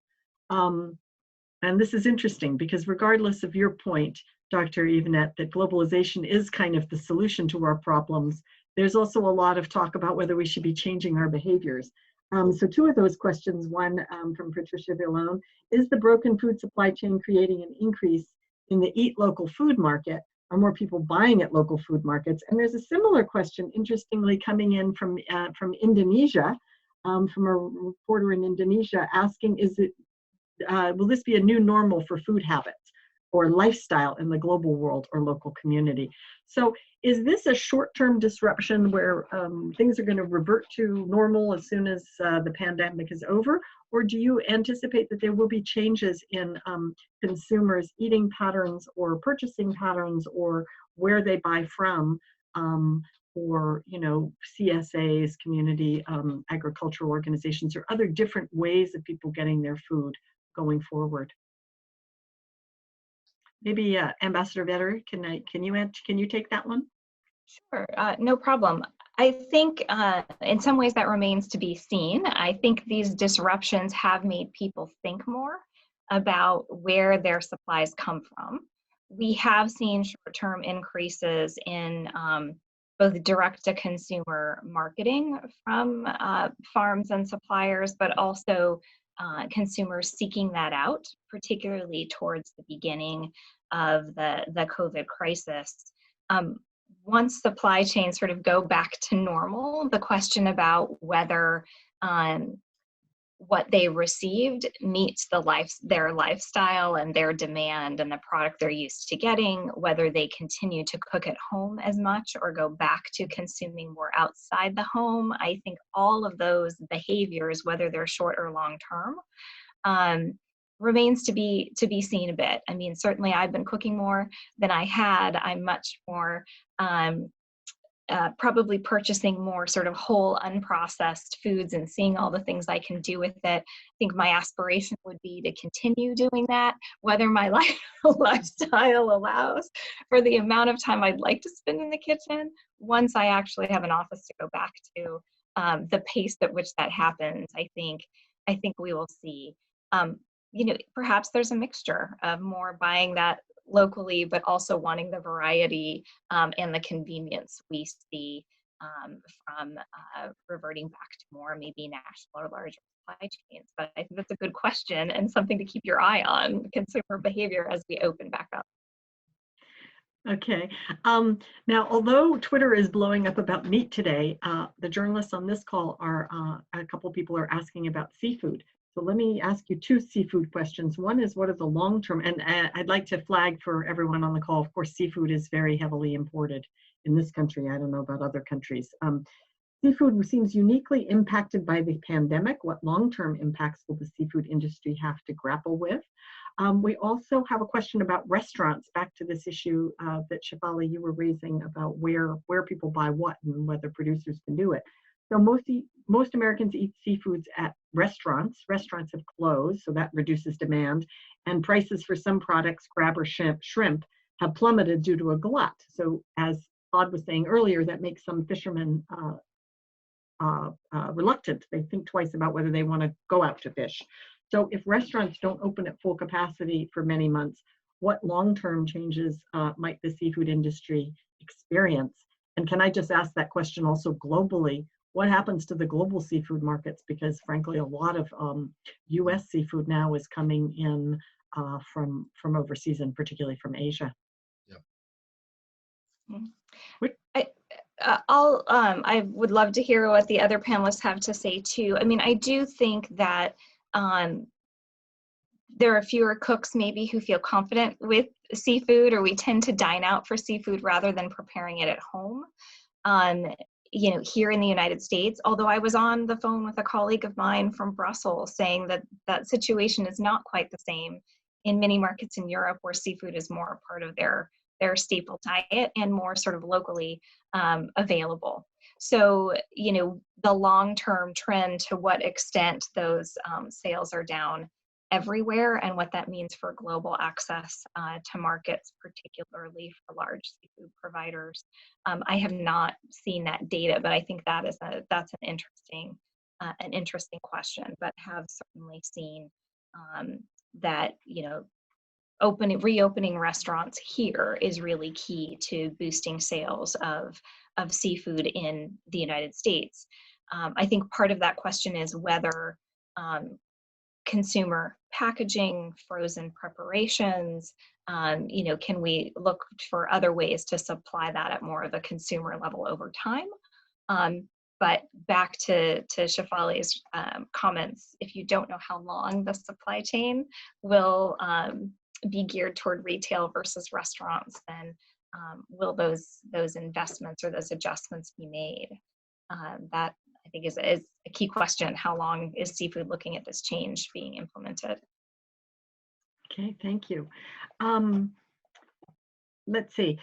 And this is interesting because regardless of your point, Dr. Evenett, that globalization is kind of the solution to our problems, there's also a lot of talk about whether we should be changing our behaviors. So two of those questions, one from Patricia Villone, is the broken food supply chain creating an increase in the eat local food market? Are more people buying at local food markets? And there's a similar question, interestingly, coming in from Indonesia, from a reporter in Indonesia, asking, will this be a new normal for food habits or lifestyle in the global world or local community? So is this a short-term disruption where things are going to revert to normal as soon as the pandemic is over? Or do you anticipate that there will be changes in consumers' eating patterns or purchasing patterns or where they buy from, or CSAs, community agricultural organizations, or other different ways of people getting their food going forward? Maybe Ambassador Vetter, can you take that one? Sure, no problem. I think in some ways that remains to be seen. I think these disruptions have made people think more about where their supplies come from. We have seen short-term increases in both direct-to-consumer marketing from farms and suppliers, but also consumers seeking that out, particularly towards the beginning of the COVID crisis. Once supply chains sort of go back to normal, the question about whether what they received meets their lifestyle and their demand and the product they're used to getting, whether they continue to cook at home as much or go back to consuming more outside the home. I think all of those behaviors, whether they're short or long term, remains to be seen a bit. I mean, certainly I've been cooking more than I had. I'm much more probably purchasing more sort of whole unprocessed foods and seeing all the things I can do with it. I think my aspiration would be to continue doing that, whether my lifestyle allows, for the amount of time I'd like to spend in the kitchen. Once I actually have an office to go back to, the pace at which that happens, I think we will see. Perhaps there's a mixture of more buying that locally, but also wanting the variety and the convenience we see from reverting back to more maybe national or larger supply chains. But I think that's a good question and something to keep your eye on, consumer behavior as we open back up. Okay. Now, although Twitter is blowing up about meat today, the journalists on this call are, a couple people are asking about seafood. So let me ask you two seafood questions. One is, what are the long-term, and I'd like to flag for everyone on the call, of course, seafood is very heavily imported in this country. I don't know about other countries. Seafood seems uniquely impacted by the pandemic. What long-term impacts will the seafood industry have to grapple with? We also have a question about restaurants, back to this issue that Shefali, you were raising about where people buy what and whether producers can do it. So most Americans eat seafoods at restaurants. Restaurants have closed, so that reduces demand. And prices for some products, crab or shrimp, have plummeted due to a glut. So as Todd was saying earlier, that makes some fishermen reluctant. They think twice about whether they want to go out to fish. So if restaurants don't open at full capacity for many months, what long-term changes might the seafood industry experience? And can I just ask that question also globally? What happens to the global seafood markets? Because frankly, a lot of US seafood now is coming in from overseas, and particularly from Asia. I would love to hear what the other panelists have to say too. I mean, I do think that there are fewer cooks maybe who feel confident with seafood, or we tend to dine out for seafood rather than preparing it at home. You know, here in the United States, although I was on the phone with a colleague of mine from Brussels saying that that situation is not quite the same in many markets in Europe, where seafood is more a part of their staple diet and more sort of locally available. So, you know, the long-term trend, to what extent those sales are down everywhere and what that means for global access to markets, particularly for large seafood providers. I have not seen that data, but I think that's an interesting question, but have certainly seen that, you know, reopening restaurants here is really key to boosting sales of seafood in the United States. I think part of that question is whether consumer packaging, frozen preparations, you know, can we look for other ways to supply that at more of a consumer level over time? But back to Shefali's comments, if you don't know how long the supply chain will be geared toward retail versus restaurants, then will those investments or those adjustments be made? That I think is a key question. How long is seafood looking at this change being implemented? Okay, thank you. Let's see.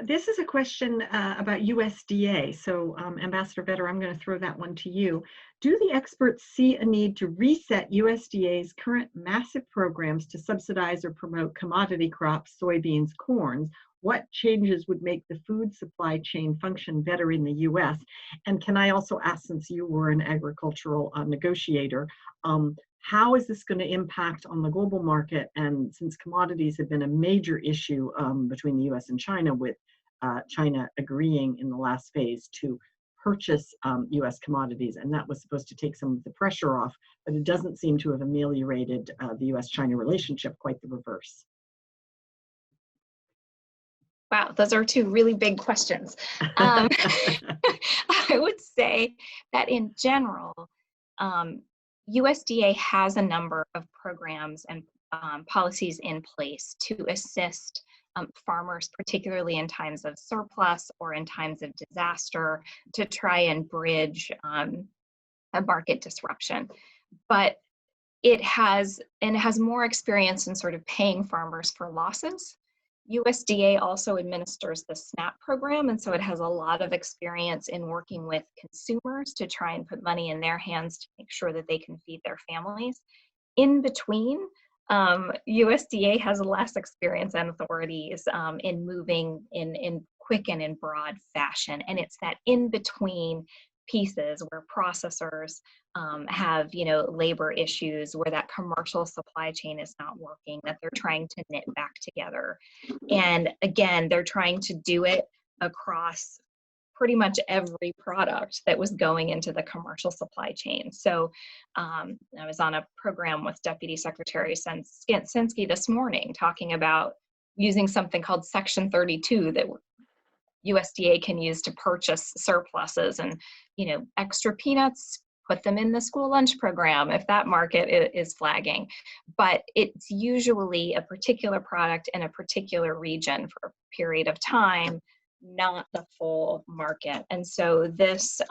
This is a question about USDA. So Ambassador Vetter, I'm going to throw that one to you. Do the experts see a need to reset USDA's current massive programs to subsidize or promote commodity crops, soybeans, corn? What changes would make the food supply chain function better in the US? And can I also ask, since you were an agricultural negotiator, how is this going to impact on the global market? And since commodities have been a major issue between the US and China, with China agreeing in the last phase to purchase US commodities, and that was supposed to take some of the pressure off, but it doesn't seem to have ameliorated the US-China relationship, quite the reverse. Wow, those are two really big questions. I would say that in general, USDA has a number of programs and policies in place to assist farmers, particularly in times of surplus or in times of disaster, to try and bridge a market disruption. But it has more experience in sort of paying farmers for losses. USDA also administers the SNAP program, and so it has a lot of experience in working with consumers to try and put money in their hands to make sure that they can feed their families. In between, USDA has less experience and authorities in moving in quick and in broad fashion, and it's that in-between pieces where processors have, you know, labor issues, where that commercial supply chain is not working, that they're trying to knit back together. And again, they're trying to do it across pretty much every product that was going into the commercial supply chain. So I was on a program with Deputy Secretary Sensky this morning talking about using something called Section 32 that USDA can use to purchase surpluses and, extra peanuts, put them in the school lunch program if that market is flagging. But it's usually a particular product in a particular region for a period of time, not the full market. And so this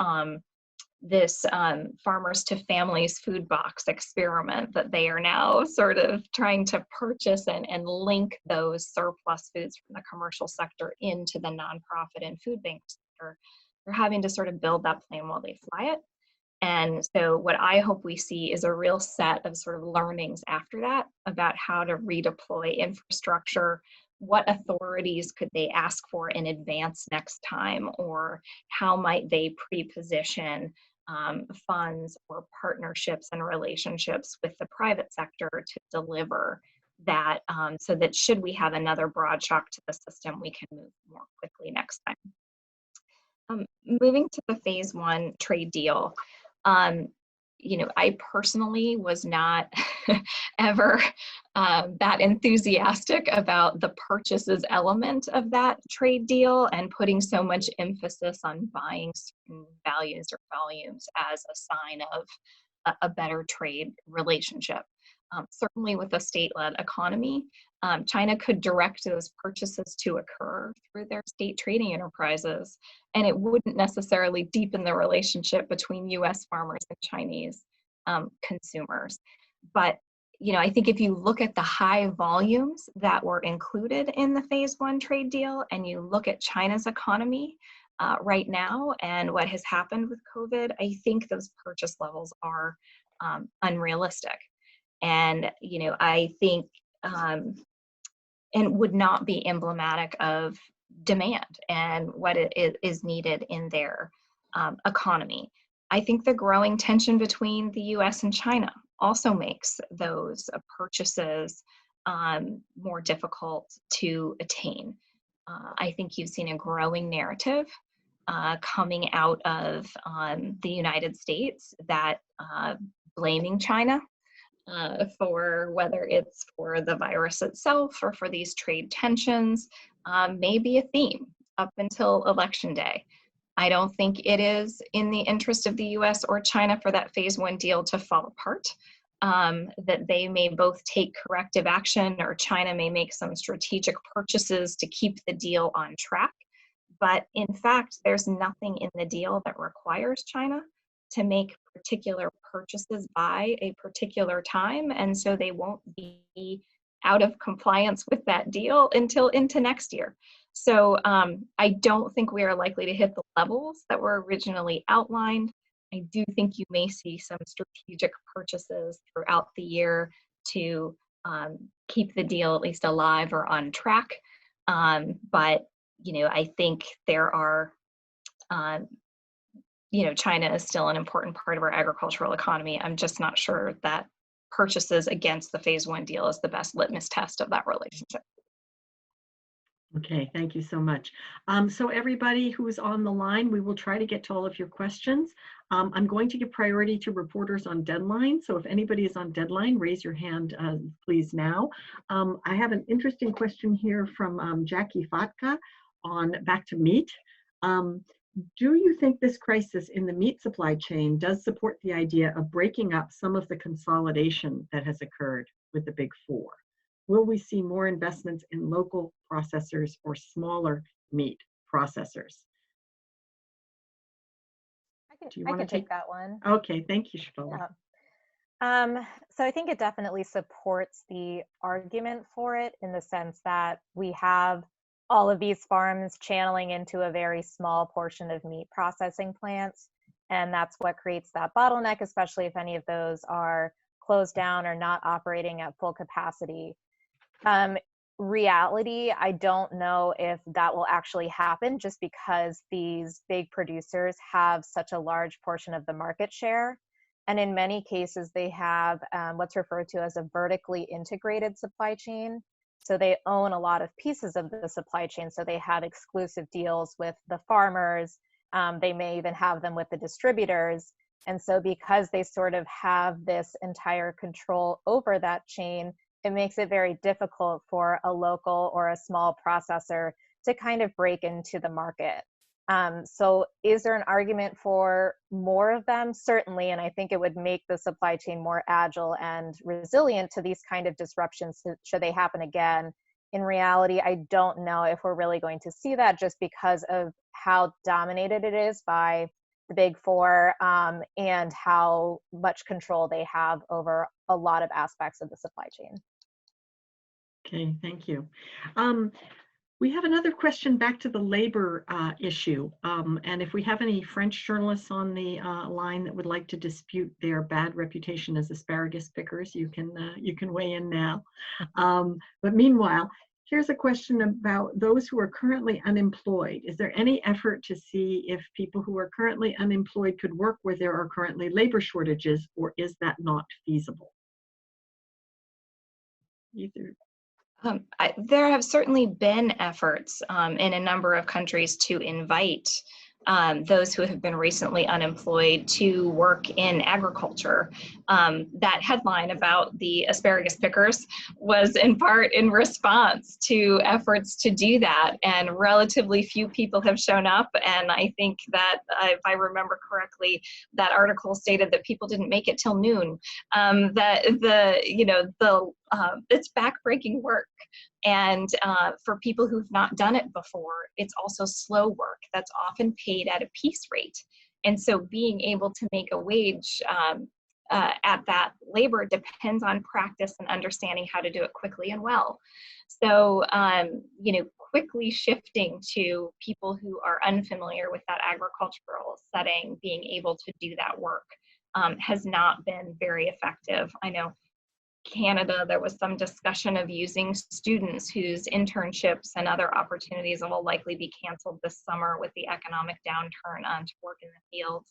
farmers to families food box experiment that they are now sort of trying to purchase and link those surplus foods from the commercial sector into the nonprofit and food bank sector, they're having to sort of build that plane while they fly it. And so what I hope we see is a real set of sort of learnings after that about how to redeploy infrastructure. What authorities could they ask for in advance next time, or how might they pre-position funds or partnerships and relationships with the private sector to deliver that, so that should we have another broad shock to the system, we can move more quickly next time. Moving to the phase 1 trade deal. I personally was not ever that enthusiastic about the purchases element of that trade deal and putting so much emphasis on buying certain values or volumes as a sign of a better trade relationship. Certainly with a state-led economy, China could direct those purchases to occur through their state trading enterprises, and it wouldn't necessarily deepen the relationship between US farmers and Chinese consumers. But I think if you look at the high volumes that were included in the phase 1 trade deal, and you look at China's economy right now and what has happened with COVID, I think those purchase levels are unrealistic. And, I think, and would not be emblematic of demand and what it is needed in their economy. I think the growing tension between the US and China also makes those purchases more difficult to attain. I think you've seen a growing narrative coming out of the United States that blaming China for whether it's for the virus itself or for these trade tensions may be a theme up until Election Day. I don't think it is in the interest of the US or China for that phase 1 deal to fall apart, that they may both take corrective action or China may make some strategic purchases to keep the deal on track. But in fact, there's nothing in the deal that requires China to make particular purchases by a particular time, and so they won't be out of compliance with that deal until into next year. So I don't think we are likely to hit the levels that were originally outlined. I do think you may see some strategic purchases throughout the year to keep the deal at least alive or on track. But I think there are China is still an important part of our agricultural economy. I'm just not sure that purchases against the phase 1 deal is the best litmus test of that relationship. Okay, thank you so much. So everybody who is on the line, we will try to get to all of your questions. I'm going to give priority to reporters on deadline. So if anybody is on deadline, raise your hand, please now. I have an interesting question here from Jackie Fatka on back to meat. Do you think this crisis in the meat supply chain does support the idea of breaking up some of the consolidation that has occurred with the Big Four? Will we see more investments in local processors or smaller meat processors? I can take that one. Okay, thank you, Shefali. Yeah. So I think it definitely supports the argument for it in the sense that we have all of these farms channeling into a very small portion of meat processing plants. And that's what creates that bottleneck, especially if any of those are closed down or not operating at full capacity. Reality, I don't know if that will actually happen just because these big producers have such a large portion of the market share. And in many cases, they have what's referred to as a vertically integrated supply chain. So they own a lot of pieces of the supply chain. So they have exclusive deals with the farmers They may even have them with the distributors. And so because they sort of have this entire control over that chain, it makes it very difficult for a local or a small processor to kind of break into the market. So is there an argument for more of them? Certainly, and I think it would make the supply chain more agile and resilient to these kind of disruptions should they happen again. In reality, I don't know if we're really going to see that, just because of how dominated it is by the big four, and how much control they have over a lot of aspects of the supply chain. Okay, thank you. We have another question back to the labor issue. And if we have any French journalists on the line that would like to dispute their bad reputation as asparagus pickers, you can weigh in now. But meanwhile, here's a question about those who are currently unemployed. Is there any effort to see if people who are currently unemployed could work where there are currently labor shortages, or is that not feasible? Either. There have certainly been efforts in a number of countries to invite those who have been recently unemployed to work in agriculture. That headline about the asparagus pickers was in part in response to efforts to do that, and relatively few people have shown up. And I think that, if I remember correctly, that article stated that people didn't make it till noon. It's backbreaking work. And for people who've not done it before, it's also slow work that's often paid at a piece rate. And so being able to make a wage at that labor depends on practice and understanding how to do it quickly and well. So, quickly shifting to people who are unfamiliar with that agricultural setting, being able to do that work has not been very effective. I know Canada, there was some discussion of using students whose internships and other opportunities will likely be canceled this summer with the economic downturn to work in the fields.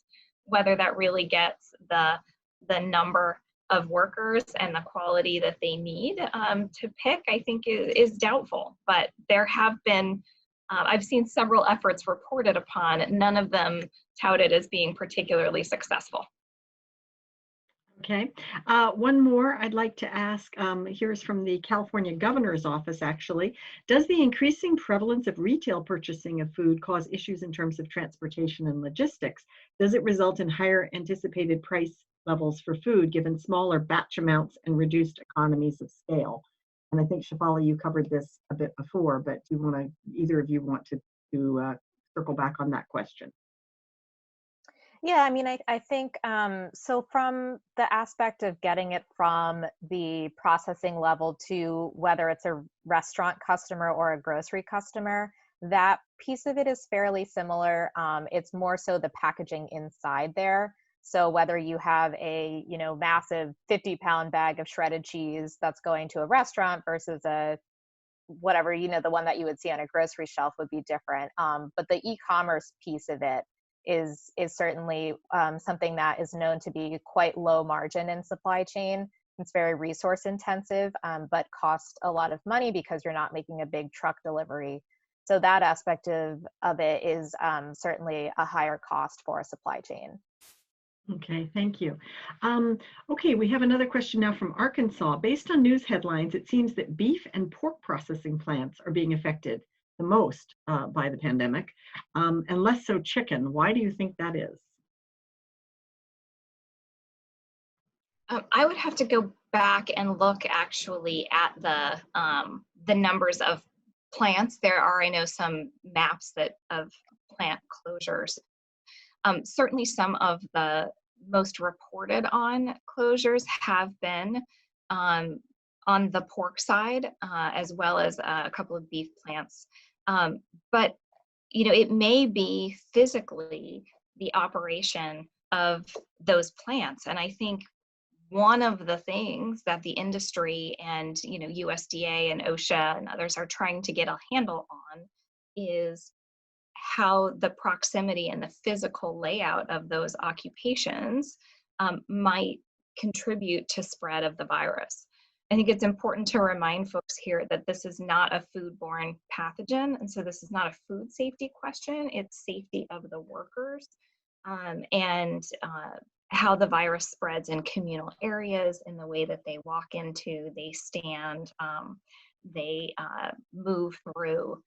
Whether that really gets the number of workers and the quality that they need to pick, I think is doubtful. But there have been, I've seen several efforts reported upon, none of them touted as being particularly successful. Okay, one more I'd like to ask, here's from the California Governor's Office actually. Does the increasing prevalence of retail purchasing of food cause issues in terms of transportation and logistics? Does it result in higher anticipated price levels for food given smaller batch amounts and reduced economies of scale? And I think, Shefali, you covered this a bit before, but do you want to, either of you want to circle back on that question? Yeah, I mean, I think, so from the aspect of getting it from the processing level to whether it's a restaurant customer or a grocery customer, that piece of it is fairly similar. It's more so the packaging inside there. So whether you have a, massive 50-pound bag of shredded cheese that's going to a restaurant versus a whatever, the one that you would see on a grocery shelf would be different. But the e-commerce piece of it is certainly something that is known to be quite low margin in supply chain. It's very resource intensive, but costs a lot of money because you're not making a big truck delivery. So that aspect of it is certainly a higher cost for a supply chain. Okay, thank you. Okay, we have another question now from Arkansas. Based on news headlines, it seems that beef and pork processing plants are being affected the most by the pandemic, and less so chicken. Why do you think that is? I would have to go back and look actually at the numbers of plants. There are, I know, some maps of plant closures. Certainly some of the most reported on closures have been on the pork side, as well as a couple of beef plants. But it may be physically the operation of those plants. And I think one of the things that the industry and USDA and OSHA and others are trying to get a handle on is how the proximity and the physical layout of those occupations might contribute to spread of the virus. I think it's important to remind folks here that this is not a foodborne pathogen, and so this is not a food safety question, it's safety of the workers, and how the virus spreads in communal areas, in the way that they walk into, they stand, they move through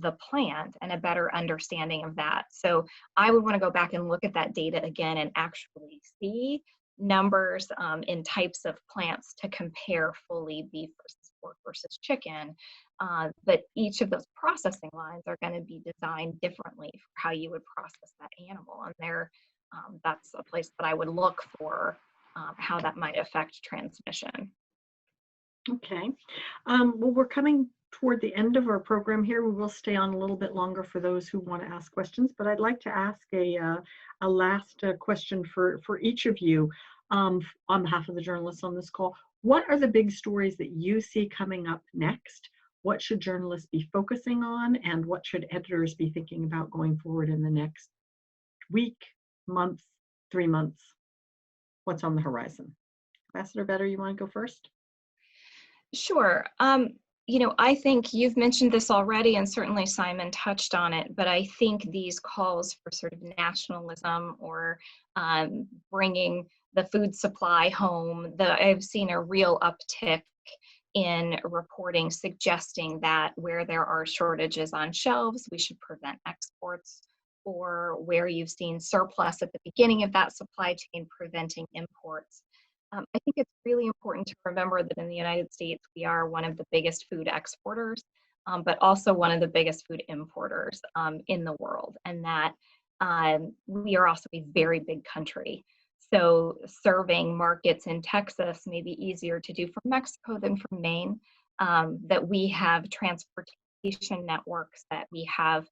the plant, and a better understanding of that. So I would want to go back and look at that data again and actually see numbers in types of plants to compare fully beef versus pork versus chicken. But each of those processing lines are going to be designed differently for how you would process that animal. And that's a place that I would look for how that might affect transmission. Okay. Well, we're coming toward the end of our program here. We will stay on a little bit longer for those who want to ask questions, but I'd like to ask a last question for each of you on behalf of the journalists on this call. What are the big stories that you see coming up next? What should journalists be focusing on, and what should editors be thinking about going forward in the next week, month, 3 months? What's on the horizon? Ambassador Vetter, you want to go first? Sure. You know, I think you've mentioned this already, and certainly Simon touched on it, but I think these calls for sort of nationalism or bringing the food supply home, I've seen a real uptick in reporting suggesting that where there are shortages on shelves, we should prevent exports, or where you've seen surplus at the beginning of that supply chain, preventing imports. I think it's really important to remember that in the United States, we are one of the biggest food exporters, but also one of the biggest food importers in the world, and that we are also a very big country. So serving markets in Texas may be easier to do from Mexico than from Maine, that we have transportation networks, that we have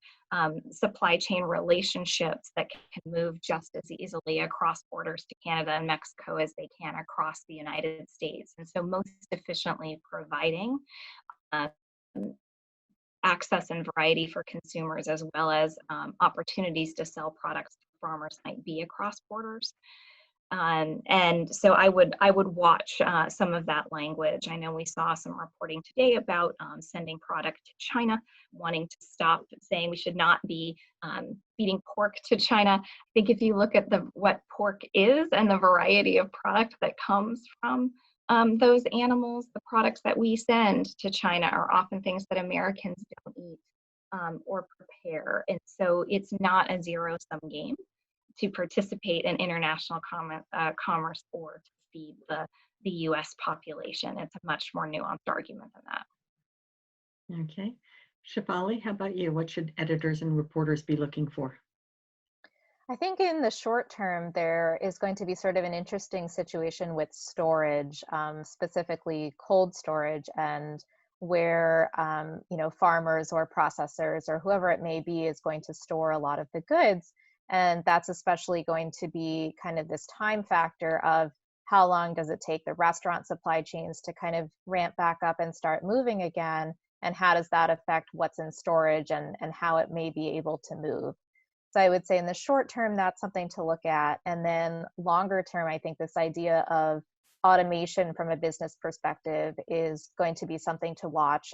supply chain relationships that can move just as easily across borders to Canada and Mexico as they can across the United States. And so most efficiently providing access and variety for consumers, as well as opportunities to sell products to farmers might be across borders. And so I would watch some of that language. I know we saw some reporting today about sending product to China, wanting to stop saying we should not be feeding pork to China. I think if you look at what pork is and the variety of product that comes from those animals, the products that we send to China are often things that Americans don't eat or prepare. And so it's not a zero-sum game to participate in international commerce or to feed the US population. It's a much more nuanced argument than that. Okay. Shefali, how about you? What should editors and reporters be looking for? I think in the short term, there is going to be sort of an interesting situation with storage, specifically cold storage, and where farmers or processors or whoever it may be is going to store a lot of the goods. And that's especially going to be kind of this time factor of how long does it take the restaurant supply chains to kind of ramp back up and start moving again, and how does that affect what's in storage and how it may be able to move. So I would say in the short term, that's something to look at. And then longer term, I think this idea of automation from a business perspective is going to be something to watch.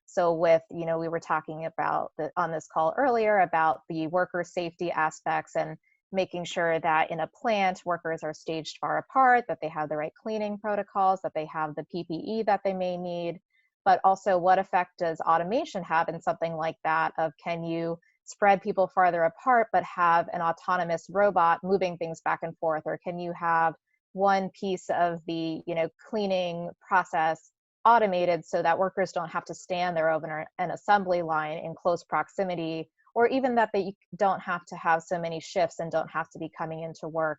So with, we were talking about on this call earlier about the worker safety aspects and making sure that in a plant, workers are staged far apart, that they have the right cleaning protocols, that they have the PPE that they may need, but also what effect does automation have in something like that of can you spread people farther apart, but have an autonomous robot moving things back and forth, or can you have one piece of the, cleaning process automated so that workers don't have to stand there over an assembly line in close proximity, or even that they don't have to have so many shifts and don't have to be coming into work.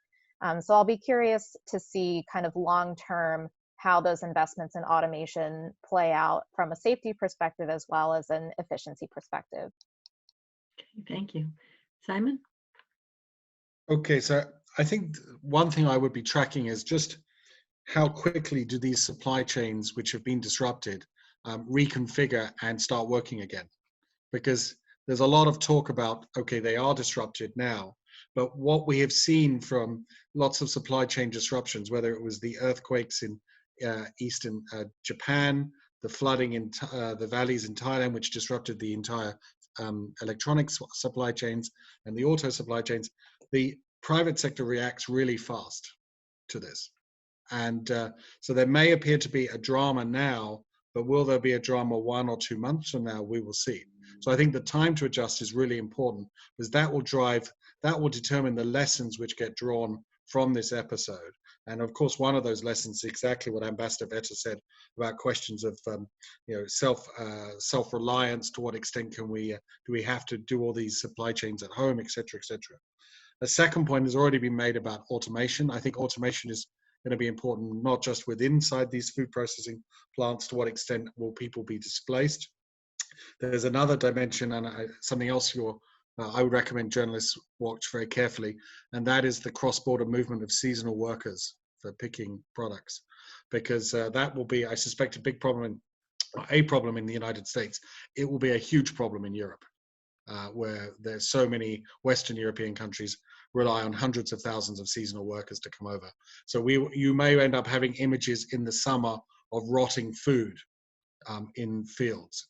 So I'll be curious to see kind of long-term how those investments in automation play out from a safety perspective as well as an efficiency perspective. Okay, thank you. Simon? Okay, so I think one thing I would be tracking is just how quickly do these supply chains, which have been disrupted, reconfigure and start working again? Because there's a lot of talk about, okay, they are disrupted now, but what we have seen from lots of supply chain disruptions, whether it was the earthquakes eastern Japan, the flooding in the valleys in Thailand, which disrupted the entire electronics supply chains and the auto supply chains, the private sector reacts really fast to this. And so there may appear to be a drama now, but will there be a drama 1 or 2 months from now? We will see. So I think the time to adjust is really important, because that will determine the lessons which get drawn from this episode. And of course, one of those lessons is exactly what Ambassador Vetter said about questions of self-reliance. To what extent can we do we have to do all these supply chains at home, et cetera, et cetera. A second point has already been made about automation. I think automation is going to be important, not just inside these food processing plants. To what extent will people be displaced? There's another dimension, and something else I would recommend journalists watch very carefully, and that is the cross-border movement of seasonal workers for picking products, because that will be, I suspect, a problem in the United States. It will be a huge problem in Europe, where there's so many Western European countries rely on hundreds of thousands of seasonal workers to come over. So you may end up having images in the summer of rotting food in fields.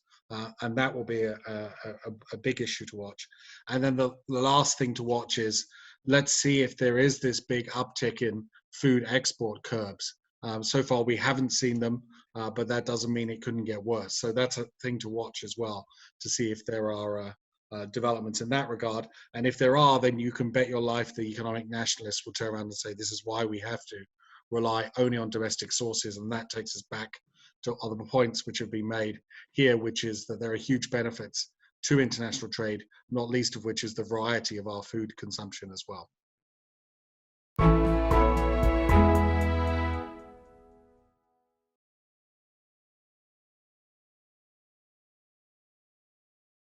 And that will be a big issue to watch. And then the last thing to watch is, let's see if there is this big uptick in food export curbs. So far, we haven't seen them, but that doesn't mean it couldn't get worse. So that's a thing to watch as well, to see if there are developments in that regard. And if there are, then you can bet your life the economic nationalists will turn around and say, this is why we have to rely only on domestic sources. And that takes us back to other points which have been made here, which is that there are huge benefits to international trade, not least of which is the variety of our food consumption as well.